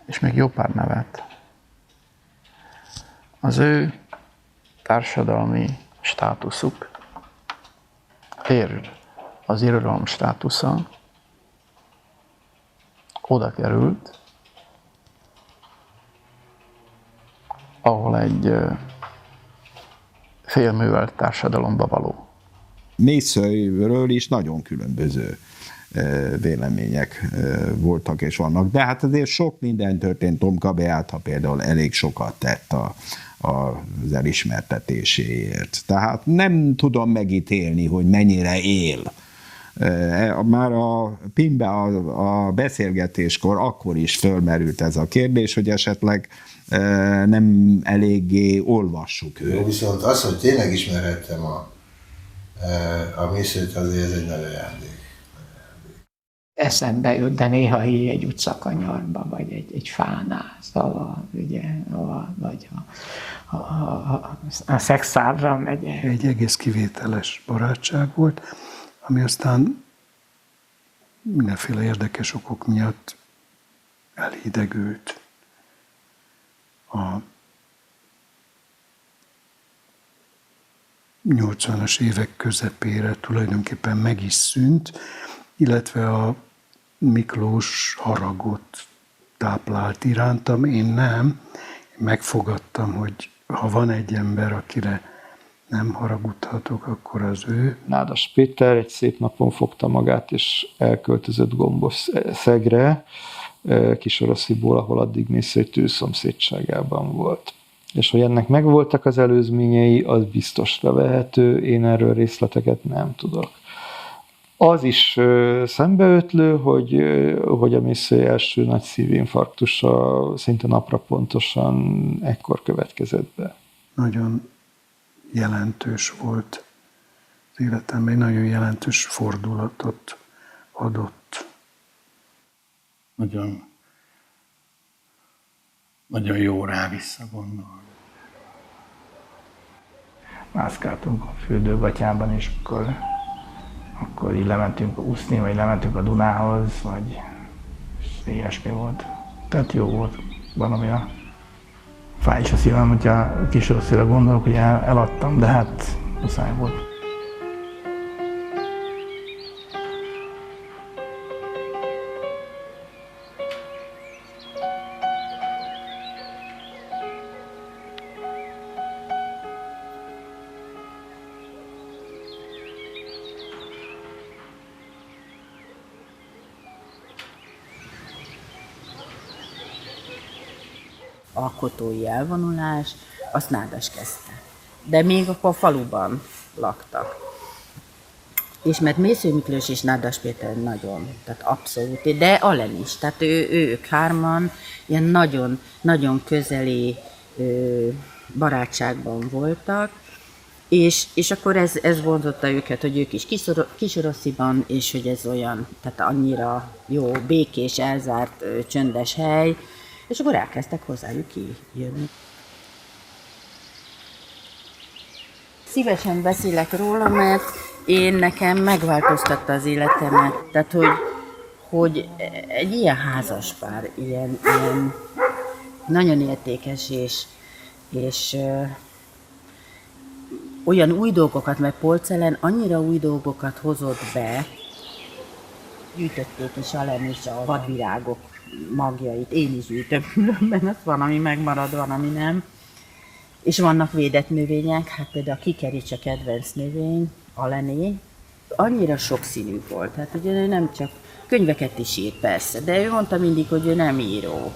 és még jó pár nevet. Az ő társadalmi státuszuk, az irodalom státusza oda került, ahol egy félművelt társadalomba való. Mészölyről is nagyon különböző vélemények voltak és vannak. De hát azért sok minden történt. Tomka Beáta például elég sokat tett az elismertetéséért. Tehát nem tudom megítélni, hogy mennyire él. Már a PIM-be a beszélgetéskor akkor is fölmerült ez a kérdés, hogy esetleg nem eléggé olvassuk őt. Jó, viszont az, hogy tényleg ismerhettem a Mészölyt, azért ez egy nagy ajándék. Eszembe jut, de néha így egy utcakanyarba, vagy egy fánál, szóval, ugye, vagy a szexárra megy. Egy egész kivételes barátság volt, ami aztán mindenféle érdekes okok miatt elhidegült. A 80-as évek közepére tulajdonképpen meg is szűnt, illetve a Miklós haragot táplált irántam, én nem. Én megfogadtam, hogy ha van egy ember, akire nem haragudhatok, akkor az ő. Nádas Péter egy szép napon fogta magát, és elköltözött Gombos-Szegre, Kisorosziból, ahol addig Mészöly tűzszomszédságában volt. És hogy ennek megvoltak az előzményei, az biztosra vehető, én erről részleteket nem tudok. Az is szembeötlő, hogy a Mészöly első nagy szívinfarktusa szinte napra pontosan ekkor következett be. Nagyon jelentős volt az életemben, egy nagyon jelentős fordulatot adott. Nagyon jó rá visszagondolni. Mászkáltunk a fürdőgatyában, és akkor így lementünk úszni, vagy lementünk a Dunához, vagy ilyesmi volt. Tehát jó volt valami a fáj is a szívem, hogyha Kisorszira gondolok, hogy eladtam, de hát muszáj volt. Alkotói elvonulás, azt Nádas kezdte. De még akkor faluban laktak. És mert Mésző Miklós és Nádas Péter nagyon, tehát abszolút, de Alen is, tehát ők hárman ilyen nagyon, nagyon közeli barátságban voltak, és akkor ez vonzotta őket, hogy ők is Kisorossziban, és hogy ez olyan, tehát annyira jó, békés, elzárt, csöndes hely, és akkor elkezdtek hozzájuk kijönni. Szívesen beszélek róla, mert nekem megváltoztatta az életemet. Tehát, hogy egy ilyen házaspár, ilyen nagyon értékes, és olyan új dolgokat, mert Polcelen annyira új dolgokat hozott be, gyűjtötték is Alen is a vadvirágok magjait, én is gyűjtöm különben, az van, ami megmarad, van, ami nem. És vannak védett növények, hát például a kikerics a kedvenc növény, Alené, annyira sokszínű volt, hát ugye ő nem csak könyveket is írt persze, de ő mondta mindig, hogy ő nem író.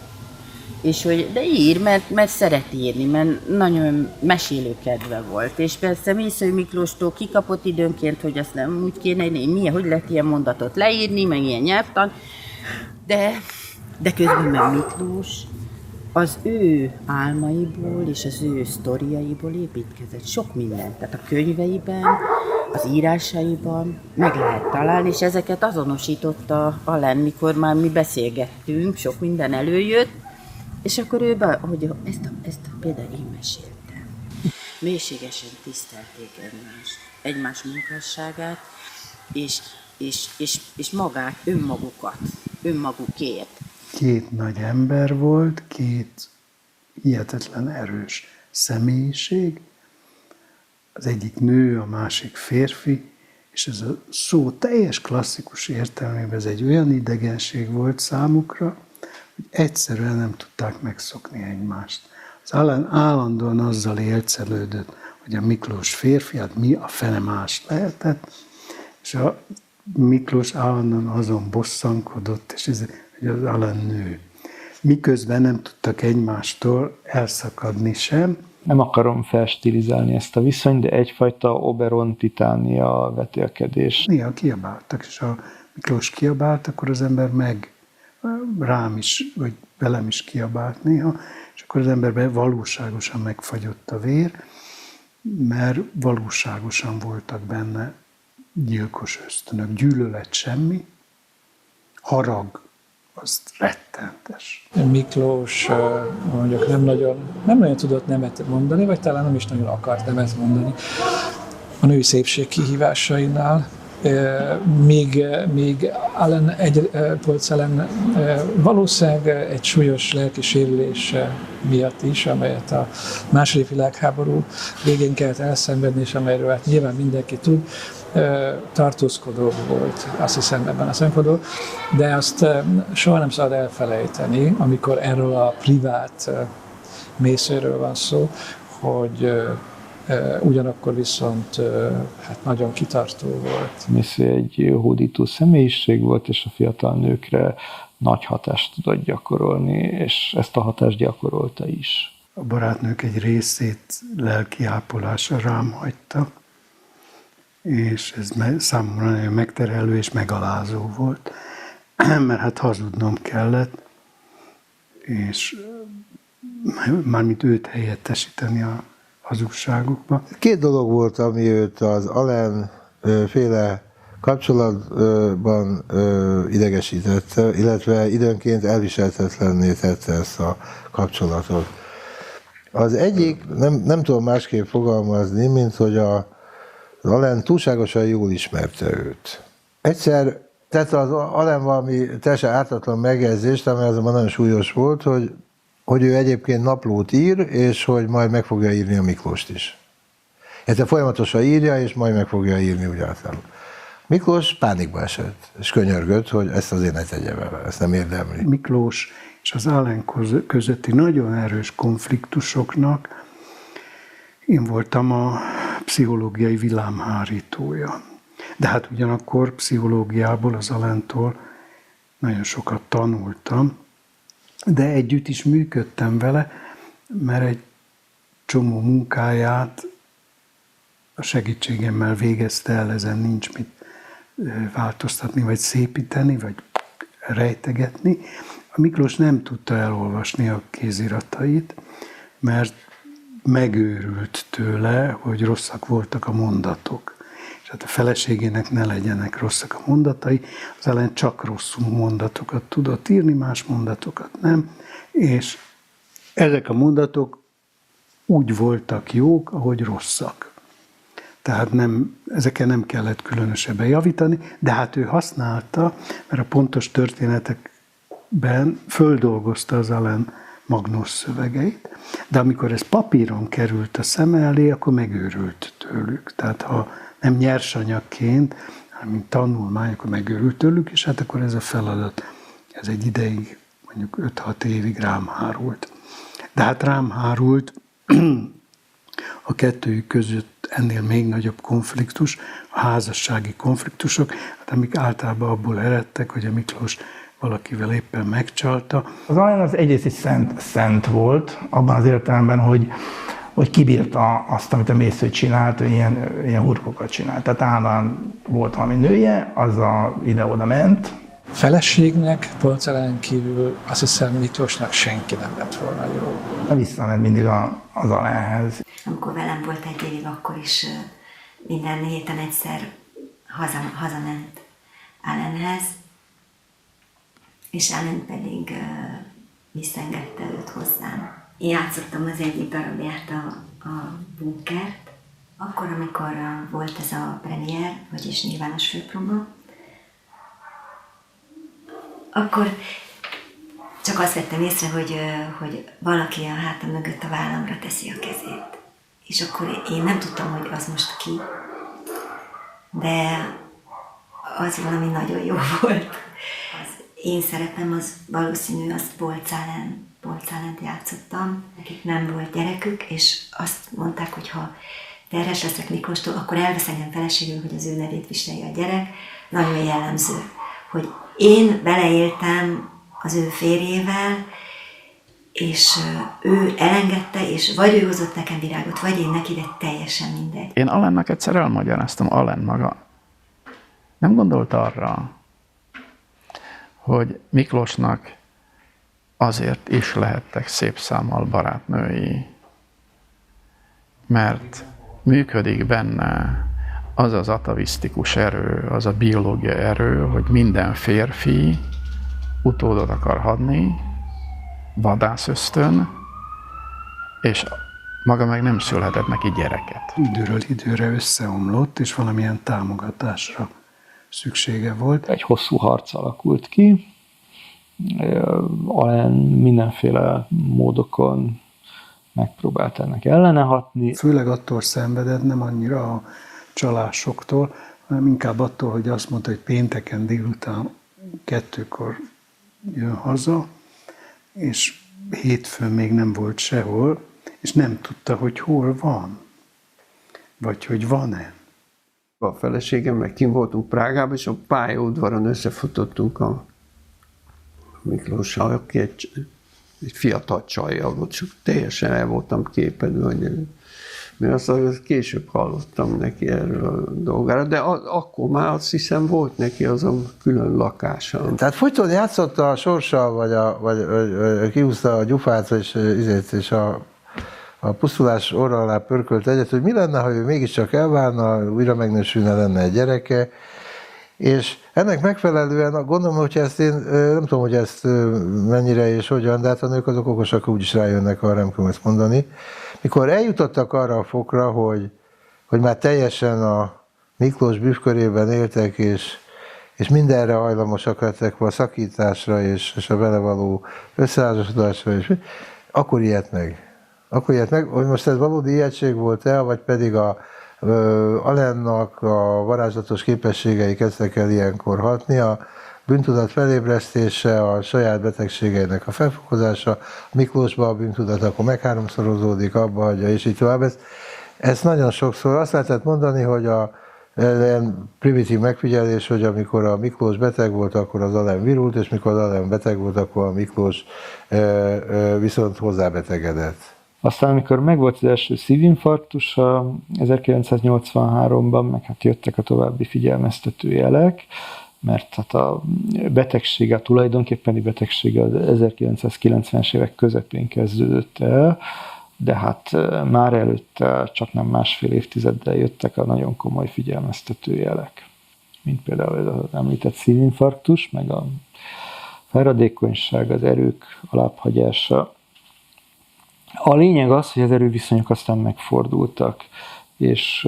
És hogy, de ír, mert szeret írni, mert nagyon mesélő kedve volt. És persze Mésző Miklóstól kikapott időnként, hogy azt nem úgy kéne írni, hogy lehet ilyen mondatot leírni, meg ilyen nyelvtan, de közben meg Miklós az ő álmaiból és az ő sztoriaiból építkezett sok mindent. Tehát a könyveiben, az írásaiban meg lehet találni, és ezeket azonosította Alen, mikor már mi beszélgettünk, sok minden előjött, és akkor ő hogy ezt például én meséltem. Mélységesen tisztelték egymás munkásságát, és magát, önmagukért. Két nagy ember volt, két hihetetlen erős személyiség, az egyik nő, a másik férfi, és ez a szó teljes klasszikus értelmében ez egy olyan idegenség volt számukra, hogy egyszerűen nem tudták megszokni egymást. Az Alen állandóan azzal élcelődött, hogy a Miklós férfi, hát mi a fene más lehetett, és a Miklós állandóan azon bosszankodott, és ez, hogy az Alen nő. Miközben nem tudtak egymástól elszakadni sem. Nem akarom felstilizálni ezt a viszonyt, de egyfajta Oberon-Titánia vetélkedés. Néha kiabáltak, és ha Miklós kiabált, akkor az ember meg rám is, vagy velem is kiabált néha, és akkor az emberben valóságosan megfagyott a vér, mert valóságosan voltak benne gyilkos ösztönök. Gyűlölet semmi, harag, az rettentes. Miklós mondjuk nem nagyon tudott nemet mondani, vagy talán nem is nagyon akart nemet mondani a női szépség kihívásainál. Míg Polcelen valószínűleg egy súlyos lelki sérülés miatt is, amelyet a II. Világháború végén kellett elszenvedni, és amelyről hát nyilván mindenki tud, tartózkodó volt, azt hiszem ebben a szempontból, de azt soha nem szabad elfelejteni, amikor erről a privát Mészőről van szó, hogy ugyanakkor viszont hát nagyon kitartó volt. Mésző egy hódító személyiség volt, és a fiatal nőkre nagy hatást tudott gyakorolni, és ezt a hatást gyakorolta is. A barátnők egy részét lelki ápolásra rám hagyta, és ez számomra nagyon megterhelő és megalázó volt, mert hát hazudnom kellett, és mármint őt helyettesíteni a hazugságokba. Két dolog volt, ami őt az Alen féle kapcsolatban idegesítette, illetve időnként elviselhetetlenné tette ezt a kapcsolatot. Az egyik, nem tudom másképp fogalmazni, mint hogy az Alen túlságosan jól ismerte őt. Egyszer tette az Alen valami teljesen ártatlan megjegyzést, ami azonban nagyon súlyos volt, hogy ő egyébként naplót ír, és hogy majd meg fogja írni a Miklóst is. Ezt folyamatosan írja, és majd meg fogja írni úgy általában. Miklós pánikba esett, és könyörgött, hogy ezt azért ne tegye vele, ezt nem érdemli. Miklós és az Alen közötti nagyon erős konfliktusoknak én voltam a pszichológiai villámhárítója. De hát ugyanakkor pszichológiából, az Alentól nagyon sokat tanultam, de együtt is működtem vele, mert egy csomó munkáját a segítségemmel végezte el, ezen nincs mit változtatni, vagy szépíteni, vagy rejtegetni. A Miklós nem tudta elolvasni a kéziratait, mert megőrült tőle, hogy rosszak voltak a mondatok. És hát a feleségének ne legyenek rosszak a mondatai, az ellen csak rosszul mondatokat tudott írni, más mondatokat nem, és ezek a mondatok úgy voltak jók, ahogy rosszak. Tehát ezeken nem kellett különösebben javítani, de hát ő használta, mert a pontos történetekben földolgozta az Alain Magnus szövegeit, de amikor ez papíron került a szeme elé, akkor megőrült tőlük. Tehát ha nem nyersanyagként, hanem mint tanulmány, akkor megőrült tőlük, és hát akkor ez a feladat, ez egy ideig, mondjuk 5-6 évig rám hárult. De hát rám hárult a kettőjük között ennél még nagyobb konfliktus, a házassági konfliktusok, hát amik általában abból eredtek, hogy a Miklós valakivel éppen megcsalta. Az Alain az egyrészt is szent volt, abban az értelemben, hogy kibírta azt, amit a Mésző csinált, hogy ilyen hurkokat csinált. Tehát állandóan volt valami nője, az ide-oda ment. Feleségnek Polcelen kívül azt hiszem Miklósnak senki nem lett volna jó. Visszament mindig az Alainhez. Amikor velem volt egy évig, akkor is minden héten egyszer hazament Alainhez, és Alain pedig visszaengedte őt hozzám. Én játszottam az egyik darabját a Bunkert, akkor, amikor volt ez a premier, vagyis nyilvános főpróba, akkor csak azt vettem észre, hogy valaki a hátam mögött a vállamra teszi a kezét. És akkor én nem tudtam, hogy az most ki, de az valami nagyon jó volt. Az én szerepem az valószínű, azt Polcálent játszottam. Nekik nem volt gyerekük, és azt mondták, hogy ha terhes leszek Miklóstól, akkor elvesz engem feleségül, hogy az ő nevét viselje a gyerek. Nagyon jellemző, hogy én beleéltem az ő férjével, és ő elengedte, és vagy ő hozott nekem virágot, vagy én neki, de teljesen mindegy. Én Alainnak egyszer elmagyaráztam, Alain maga nem gondolt arra, hogy Miklósnak azért is lehettek szép számmal barátnői, mert működik benne az az atavisztikus erő, az a biológia erő, hogy minden férfi utódot akar hadni, vadászösztön, és maga meg nem szülhetett neki gyereket. Időről időre összeomlott, és valamilyen támogatásra szüksége volt. Egy hosszú harc alakult ki, Alain mindenféle módokon megpróbált ennek ellene hatni. Főleg attól szenvedett, nem annyira a csalásoktól, hanem inkább attól, hogy azt mondta, hogy pénteken délután 2-kor jön haza, és hétfőn még nem volt sehol, és nem tudta, hogy hol van, vagy hogy van-e. A feleségemmel kint voltunk Prágában, és a pályaudvaron összefutottunk a Miklóssal, aki egy fiatal csajjal volt, csak teljesen el voltam képedve, hogy mert azt később hallottam neki erről a dolgára, de akkor már azt hiszem volt neki az a külön lakása. Tehát folyton játszotta a sorssal, vagy kihúzta a gyufát, és a pusztulás orra alá pörkölt egyet, hogy mi lenne, ha ő mégiscsak elválna, újra megnősülne, lenne egy gyereke. És ennek megfelelően gondolom, hogy ezt én nem tudom, hogy ezt mennyire és hogyan, de hát a nők azok okosak, úgyis rájönnek arra, nem tudom ezt mondani. Mikor eljutottak arra a fokra, hogy már teljesen a Miklós bűvkörében éltek, és mindenre hajlamosak lettek a szakításra és a vele való összeházasodásra, akkor ijedt meg. Hogy most ez valódi ijegység volt-e, vagy pedig Alainnak a varázslatos képességei kezdtek el ilyenkor hatni, a bűntudat felébresztése, a saját betegségeinek a felfokozása, a Miklósban a bűntudat akkor megháromszorozódik, abba hagyja, és így tovább. Ez nagyon sokszor azt lehetett mondani, hogy a primitív megfigyelés, hogy amikor a Miklós beteg volt, akkor az Alain virult, és mikor az Alain beteg volt, akkor a Miklós viszont hozzábetegedett. Aztán, amikor megvolt az első szívinfarktus 1983-ban, meg hát jöttek a további figyelmeztető jelek, mert hát a betegség, a tulajdonképpeni betegség az 1990-es évek közepén kezdődött el, de hát már előtte csak nem másfél évtizeddel jöttek a nagyon komoly figyelmeztető jelek, mint például az említett szívinfarktus, meg a felradékonyság, az erők alábbhagyása. A lényeg az, hogy az erőviszonyok aztán megfordultak, és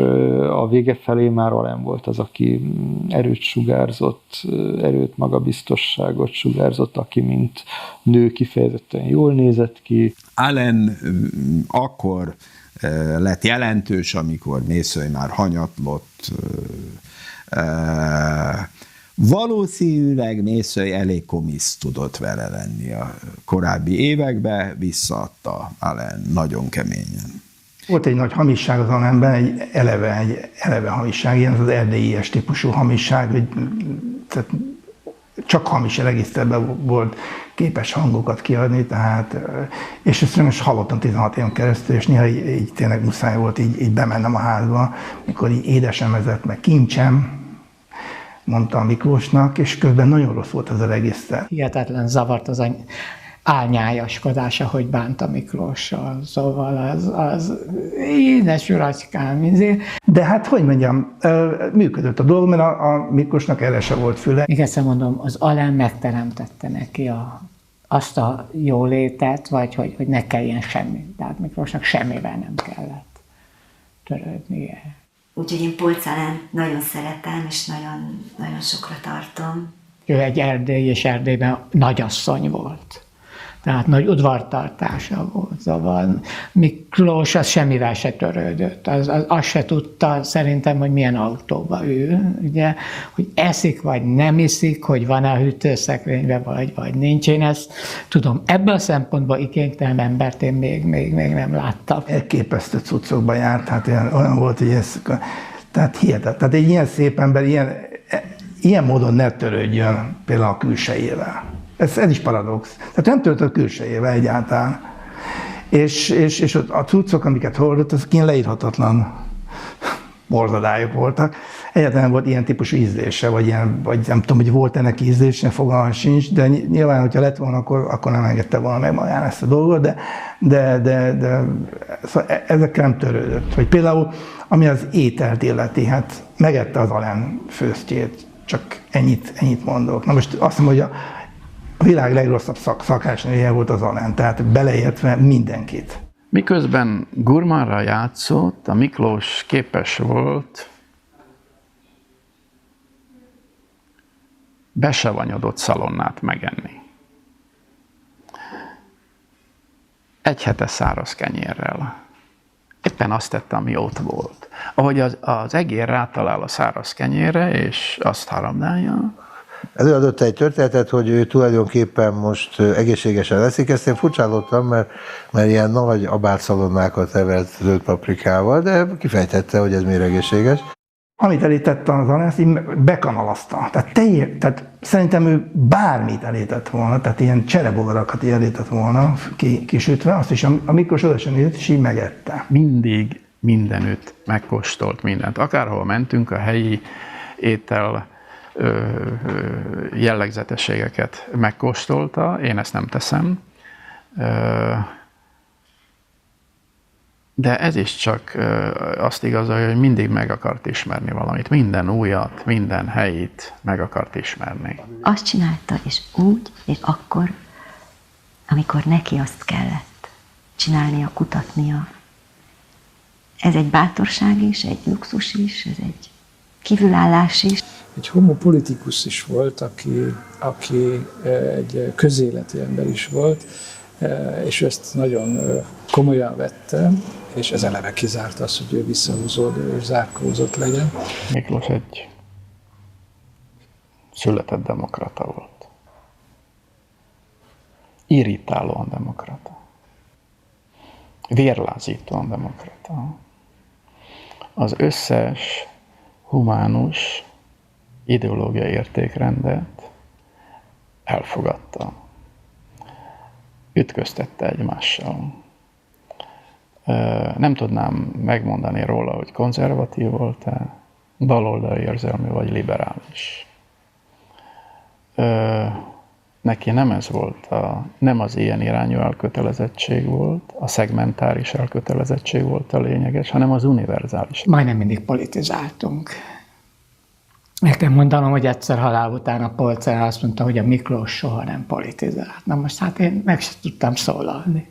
a vége felé már Allen volt az, aki erőt sugárzott, erőt, magabiztosságot sugárzott, aki mint nő kifejezetten jól nézett ki. Allen akkor lett jelentős, amikor Mészöly már hanyatlott. Valószínűleg Mészöly elég komisz tudott vele lenni a korábbi években, visszaadta Allen nagyon keményen. Volt egy nagy hamisság az Allenben, egy eleve hamisság, ilyen az erdélyies típusú hamisság, hogy tehát csak hamis regiszterben volt képes hangokat kiadni, tehát, és ezt most hallottam 16 éven keresztül, és néha így tényleg muszáj volt így bemennem a házba, mikor így édesem vezet, meg kincsem, mondta a Miklósnak, és közben nagyon rossz volt ez a regiszter. Hihetetlen zavart az álnyájaskodása, hogy bánta Miklóssal, szóval az édes uracskám. De hát, hogy mondjam, működött a dolog, mert a Miklósnak erre se volt füle. Még egyszer mondom, az Allen megteremtette neki azt a jólétet, vagy hogy ne kelljen semmi. Tehát Miklósnak semmivel nem kellett törődnie. Úgyhogy én Polcz-Allen nagyon szeretem, és nagyon, nagyon sokra tartom. Ő egy erdély, és Erdélyben nagyasszony volt. Tehát nagy udvartartása volt. Szóval Miklós az semmivel se törődött. Azt se tudta szerintem, hogy milyen autóba ül, ugye, hogy eszik vagy nem iszik, hogy van-e a hűtőszekrényben, vagy nincs. Én ezt tudom, ebből a szempontból igénytelen embert én még nem láttam. Elképesztő cuccokba járt, hát olyan volt, hogy ez, tehát hihetetlen. Tehát egy ilyen szép ember ilyen módon ne törődjön például a külsejével. Ez is paradox. Tehát nem törődött a külsejével egyáltalán. És a cuccok, amiket hordott, azok ilyen leírhatatlan borzadályok voltak. Egyáltalán nem volt ilyen típusú ízlése, vagy nem tudom, hogy volt ennek ízlése, fogalmam sincs, de nyilván, hogyha lett volna, akkor nem engedte volna meg magán ezt a dolgot, de szóval ezekkel nem törődött. Vagy például, ami az ételt illeti, hát megette az Allen főztjét, csak ennyit mondok. Na most azt mondom, hogy a világ legrosszabb szakácsnője volt az Allen, tehát beleértve mindenkit. Miközben gurmanra játszott, a Miklós képes volt besavanyodott szalonnát megenni. Egy hete száraz kenyérrel. Éppen azt tette, ami ott volt. Ahogy az egér rátalál a száraz kenyérre, és azt harabdálja. Előadott egy történetet, hogy ő tulajdonképpen most egészségesen leszik. Ezt én furcsálottam, mert ilyen nagy abátszalonnákat evert zöld paprikával, de kifejtette, hogy ez miért egészséges. Amit elítette az Allen, ezt így bekanalazta. Tehát szerintem ő bármit elített volna, tehát ilyen cserebogarakat elített volna kisütve, azt is a Miklós oda nézett, és így megette. Mindig mindenütt megkóstolt mindent. Akárhol mentünk, a helyi étel jellegzetességeket megkóstolta, én ezt nem teszem, de ez is csak azt igazolja, hogy mindig meg akart ismerni valamit, minden újat, minden helyit meg akart ismerni. Azt csinálta, és úgy, és akkor, amikor neki azt kellett csinálnia, kutatnia. Ez egy bátorság is, egy luxus is, ez egy kívülállás is. Egy homopolitikus is volt, aki egy közéleti ember is volt, és ezt nagyon komolyan vette, és ez eleve kizárta azt, hogy ő visszahúzódó és zárkózott legyen. Miklós egy született demokrata volt. Irritálóan demokrata. Vérlázítóan demokrata. Az összes humánus ideológiai értékrendet elfogadta. Ütköztette egymással. Nem tudnám megmondani róla, hogy konzervatív volt-e, baloldali érzelmű vagy liberális. Neki nem ez volt, nem az ilyen irányú elkötelezettség volt, a szegmentáris elkötelezettség volt a lényeges, hanem az univerzális. Majdnem mindig politizáltunk. Meg kell mondanom, hogy egyszer halál után a Polcel azt mondta, hogy a Miklós soha nem politizált. Na most hát én meg sem tudtam szólalni.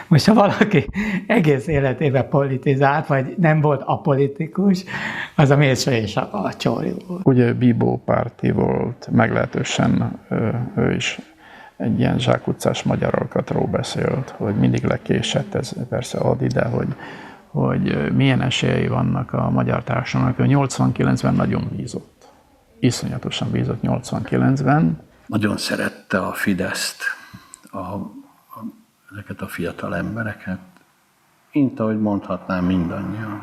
Most ha valaki egész életében politizált, vagy nem volt apolitikus, az a Mésző és a Csóri volt. Ugye Bibó párti volt, meglehetősen ő is egy ilyen zsákutcás magyar alkatról beszélt, hogy mindig lekésett, ez persze ad ide, hogy milyen esélyei vannak a magyar társadalomnak. Ő 89-ben nagyon bízott. Iszonyatosan bízott 89-ben. Nagyon szerette a Fideszt, ezeket a fiatal embereket. Mint ahogy mondhatnám, mindannyian.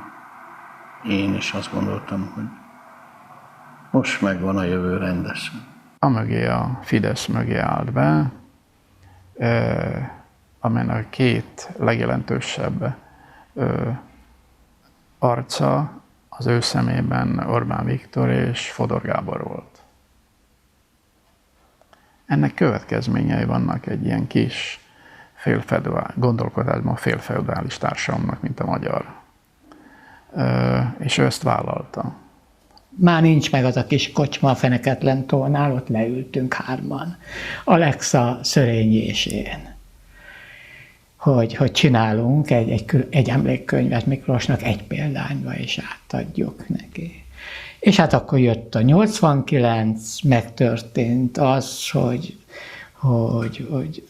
Én is azt gondoltam, hogy most megvan a jövő rendesen. Amögé a Fidesz mögé állt be, amelynek a két legjelentősebb arca az ő szemében Orbán Viktor és Fodor Gábor volt. Ennek következményei vannak egy ilyen kis gondolkodásban félfeudális társadalomnak, mint a magyar. És ő ezt vállalta. Már nincs meg az a kis kocsma a Feneketlen tónál, ott leültünk hárman. Alexa, Szörényi és én. Hogy csinálunk egy emlékkönyvet Miklósnak egy példányba, és átadjuk neki. És hát akkor jött a 89, megtörtént az, hogy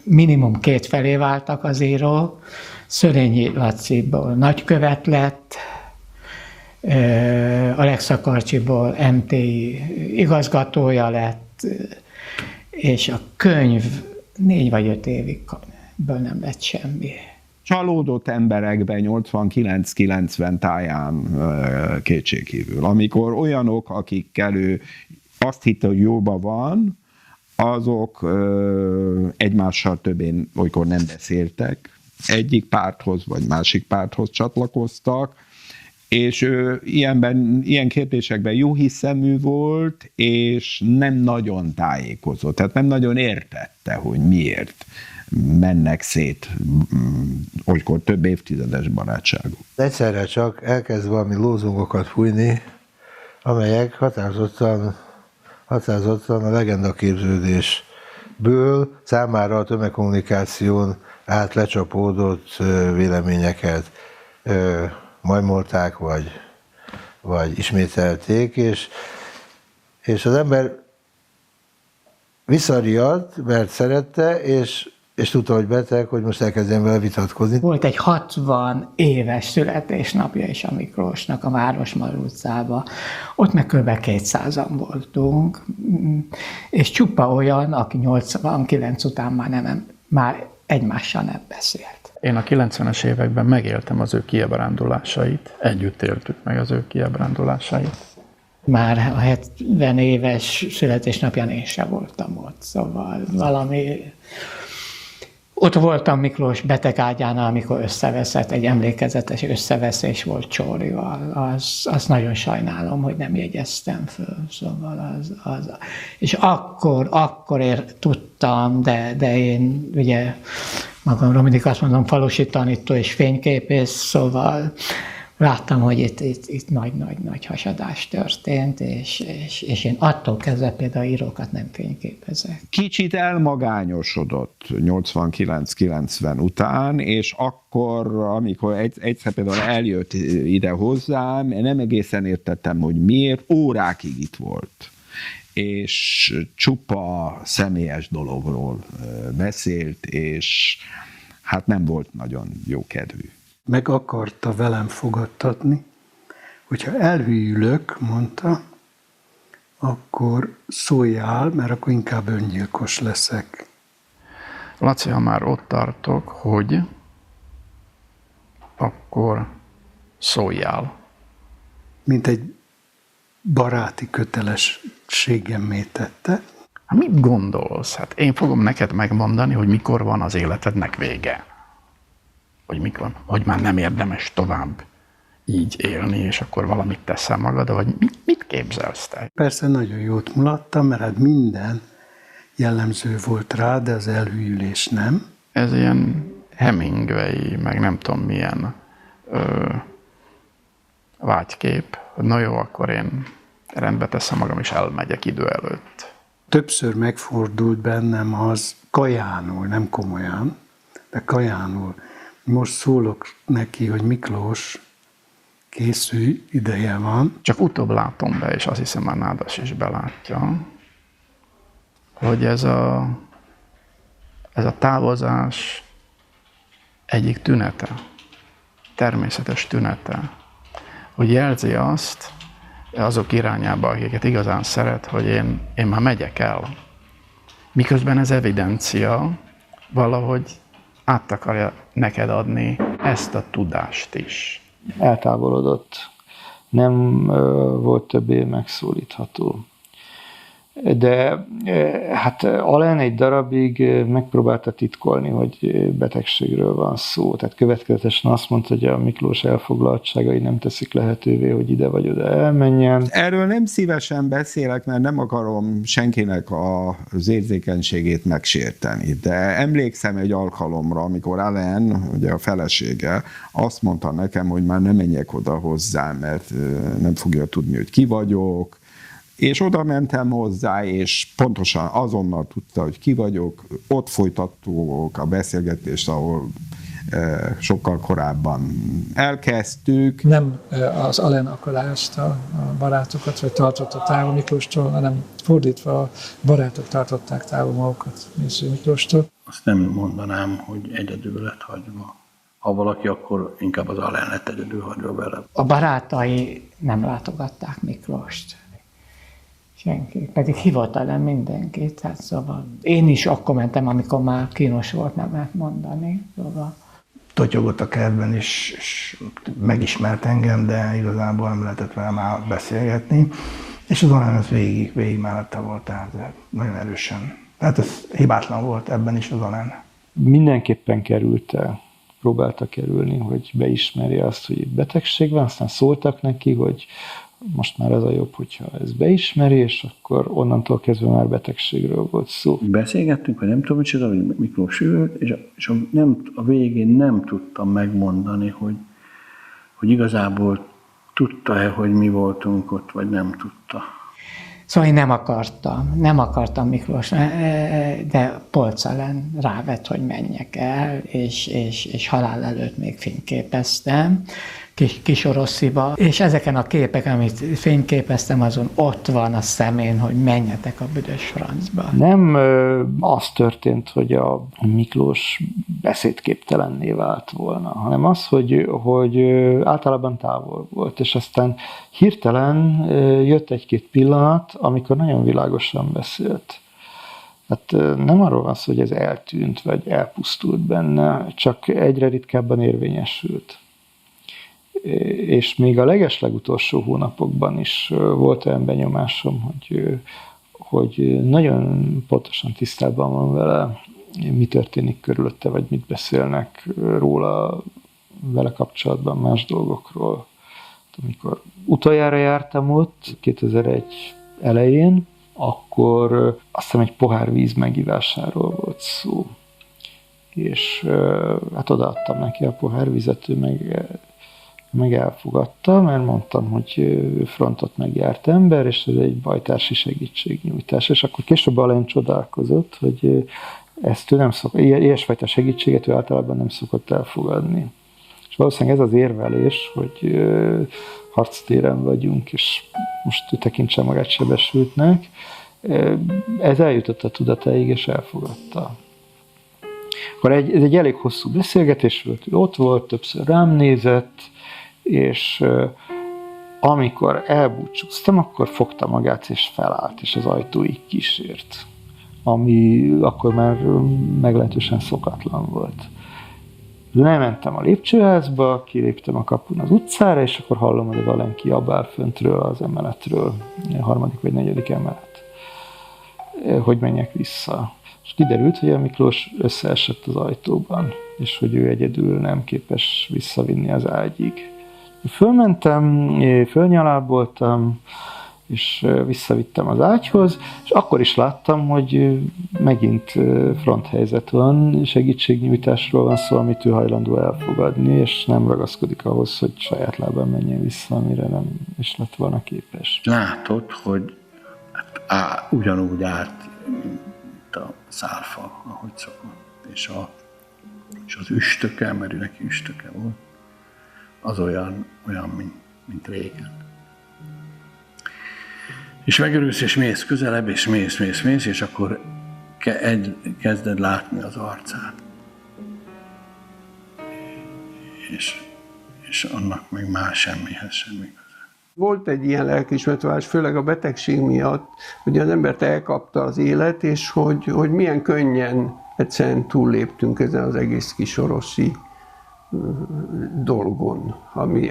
minimum két felé váltak az írók. Szörényi Laciból nagykövet lett, Alexa Karcsiból MTI igazgatója lett, és a könyv 4 vagy 5 évig nem lett semmi. Csalódott emberekben 89-90 táján kétségkívül. Amikor olyanok, akikkel ő azt hitte, hogy jóban van, azok egymással többén olykor nem beszéltek, egyik párthoz vagy másik párthoz csatlakoztak, és ő ilyen kérdésekben jó hiszemű volt, és nem nagyon tájékozott, tehát nem nagyon értette, hogy miért mennek szét olykor több évtizedes barátságok. Egyszerre csak elkezd valami lózungokat fújni, amelyek határozottan a legendaképződésből számára a tömegkommunikáción át lecsapódott véleményeket majmolták, vagy ismételték, és az ember visszariadt, mert szerette, és tudta, hogy beteg, hogy most elkezdjen vele vitatkozni. Volt egy 60 éves születésnapja is a Miklósnak a Városmar utcában. Ott meg kb. 200-an voltunk, és csupa olyan, aki 89 után már egymással nem beszélt. Én a 90-es években megéltem az ő kiábrándulásait, együtt éltük meg az ő kiábrándulásait. Már a 70 éves születésnapján én sem voltam ott, szóval valami... Ott voltam Miklós betegágyánál, amikor összeveszett, egy emlékezetes összeveszés volt Csórival. Azt nagyon sajnálom, hogy nem jegyeztem föl, szóval és akkor tudtam, de én ugye magamról mindig azt mondom, falusi tanító és fényképész, szóval láttam, hogy itt nagy hasadás történt, és én attól kezdve például írókat nem fényképezek. Kicsit elmagányosodott 89-90 után, és akkor, amikor egyszer például eljött ide hozzám, nem egészen értettem, hogy miért, órákig itt volt. És csupa személyes dologról beszélt, és hát nem volt nagyon jó kedvű. Meg akarta velem fogadtatni, hogyha elhűlök, mondta, akkor szóljál, mert akkor inkább öngyilkos leszek. Laci, ha már ott tartok, hogy akkor szóljál. Mint egy baráti kötelességemmé tette. Hát mit gondolsz? Hát én fogom neked megmondani, hogy mikor van az életednek vége. hogy már nem érdemes tovább így élni, és akkor valamit teszel magad, vagy mit képzelsz te? Persze nagyon jót mulattam, mert hát minden jellemző volt rá, de az elhűlés nem. Ez ilyen Hemingway, meg nem tudom milyen vágykép, hogy na jó, akkor én rendbe teszem magam, és elmegyek idő előtt. Többször megfordult bennem az kajánul, nem komolyan, de kajánul. Most szólok neki, hogy Miklós, készülj, ideje van. Csak utóbb látom be, és azt hiszem már Nádas is belátja, hogy ez a távozás egyik tünete, természetes tünete, hogy jelzi azt azok irányába, akiket igazán szeret, hogy én már megyek el. Miközben ez evidencia, valahogy át akarja neked adni ezt a tudást is. Eltávolodott. Nem volt többé megszólítható. De hát Alain egy darabig megpróbálta titkolni, hogy betegségről van szó. Tehát következetesen azt mondta, hogy a Miklós elfoglaltságai nem teszik lehetővé, hogy ide vagy oda elmenjen. Erről nem szívesen beszélek, mert nem akarom senkinek az érzékenységét megsérteni. De emlékszem egy alkalomra, amikor Alain, ugye a felesége, azt mondta nekem, hogy már nem menjek oda hozzá, mert nem fogja tudni, hogy ki vagyok. És oda mentem hozzá, és pontosan azonnal tudta, hogy ki vagyok. Ott folytattuk a beszélgetést, ahol sokkal korábban elkezdtük. Nem az Alain akadályozta a barátokat, vagy tartotta távol Miklóstól, hanem fordítva a barátok tartották távol magukat Mészői Miklóstól. Azt nem mondanám, hogy egyedül lett hagyva. Ha valaki, akkor inkább az Alain lett egyedül hagyva vele. A barátai nem látogatták Miklóst. Senki, pedig hivatalán mindenki, tehát szóval én is akkor mentem, amikor már kínos volt, nem lehet mondani. Szóval. Totyogott a kertben, és megismert engem, de igazából nem lehetett vele már beszélgetni. És az Alain az végig mellette volt, tehát nagyon erősen. Tehát ez hibátlan volt ebben is az Alain. Mindenképpen próbálta kerülni, hogy beismerje azt, hogy betegség van, aztán szóltak neki, hogy most már az a jobb, hogyha ez beismeri, és akkor onnantól kezdve már betegségről volt szó. Beszélgettünk, hogy nem tudom, hogy Miklós ült, és a végén nem tudtam megmondani, hogy igazából tudta-e, hogy mi voltunk ott, vagy nem tudta. Szóval én nem akartam Miklós, de Polcelen rávett, hogy menjek el, és halál előtt még fényképeztem. Kisorossziba, és ezeken a képeken, amit fényképeztem, azon ott van a szemén, hogy menjetek a büdös francba. Nem az történt, hogy a Miklós beszédképtelenné vált volna, hanem az, hogy általában távol volt, és aztán hirtelen jött egy-két pillanat, amikor nagyon világosan beszélt. Hát nem arról van szó, hogy ez eltűnt, vagy elpusztult benne, csak egyre ritkábban érvényesült. És még a legeslegutolsó hónapokban is volt olyan benyomásom, hogy nagyon pontosan tisztában van vele, mi történik körülötte, vagy mit beszélnek róla vele kapcsolatban más dolgokról. Amikor utoljára jártam ott, 2001 elején, akkor azt hiszem egy pohár víz megivásáról volt szó. És hát odaadtam neki a pohár vizet, ő meg elfogadta, mert mondtam, hogy frontot megjárt ember, és ez egy bajtársi segítségnyújtás. És akkor később Alain csodálkozott, hogy ezt ő nem szokott, ilyesfajta segítséget ő általában nem szokott elfogadni. És valószínűleg ez az érvelés, hogy harctéren vagyunk, és most ő tekintse magát sebesültnek, ez eljutott a tudatáig, és elfogadta. Akkor ez egy elég hosszú beszélgetés volt, ő ott volt, többször rám nézett, és amikor elbúcsúztam, akkor fogta magát és felállt, és az ajtóig kísért, ami akkor már meglehetősen szokatlan volt. Lementem a lépcsőházba, kiléptem a kapun az utcára, és akkor hallom, hogy az Alain kiabál föntről az emeletről, a 3. vagy 4. emelet, hogy menjek vissza. És kiderült, hogy a Miklós összeesett az ajtóban, és hogy ő egyedül nem képes visszavinni az ágyig. Fölmentem, fölnyaláboltam, és visszavittem az ágyhoz, és akkor is láttam, hogy megint fronthelyzet van, segítségnyújtásról van szó, amit ő hajlandó elfogadni, és nem ragaszkodik ahhoz, hogy saját lábán menjen vissza, amire nem is lett volna képes. Látod, hogy ugyanúgy állt, mint a szárfa, ahogy szokott, és az üstöke, mert ő neki üstöke volt, az olyan mint régen. És megörülsz, és mész közelebb, és mész, és akkor kezded látni az arcát. És annak még más semmihez semmi köze. Volt egy ilyen lelkiismeretváltás, főleg a betegség miatt, hogy az embert elkapta az élet, és hogy milyen könnyen egyszerűen túlléptünk ezen az egész kisoroszi dolgon,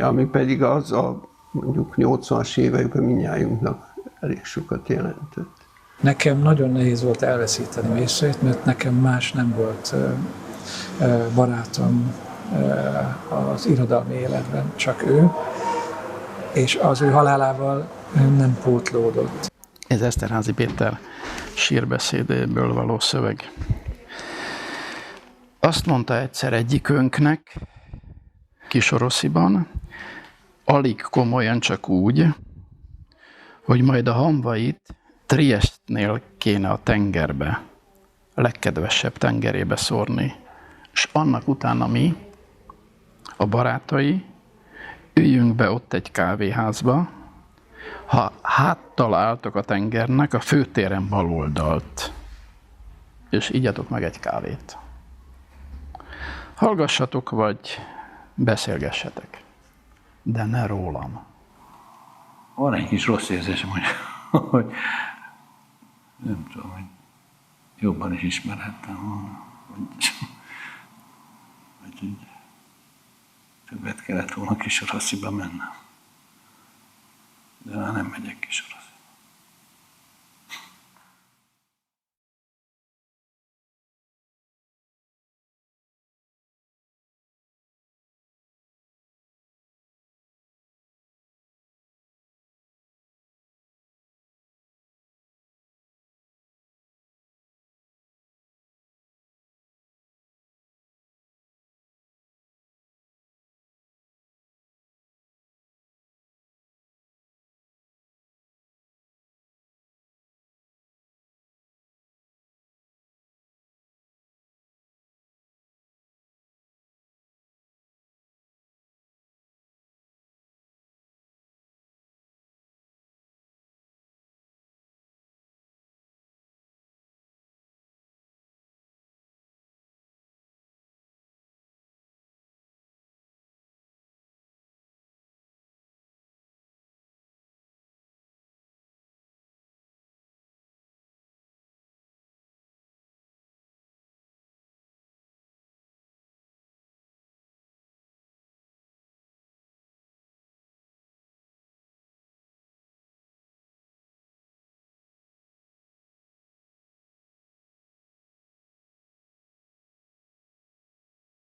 ami pedig az a mondjuk 80-as években mindnyájunknak elég sokat jelentett. Nekem nagyon nehéz volt elveszíteni Mészőt, mert nekem más nem volt barátom az irodalmi életben, csak ő, és az ő halálával nem pótlódott. Ez Eszterházy Péter sírbeszédéből való szöveg. Azt mondta egyszer egyikünknek, Kisorosziban, alig komolyan, csak úgy, hogy majd a hamvait Triestnél kéne a tengerbe, a legkedvesebb tengerébe szórni, és annak utána mi, a barátai, üljünk be ott egy kávéházba, ha háttal álltok a tengernek, a főtéren baloldalt, és igyatok meg egy kávét. Hallgassatok, vagy beszélgessetek, de ne rólam. Van egy kis rossz érzésem, hogy nem tudom, hogy jobban is ismerhettem volna, hogy többet kellett volna Kisorosziba mennem. De már nem megyek Kisorosziba.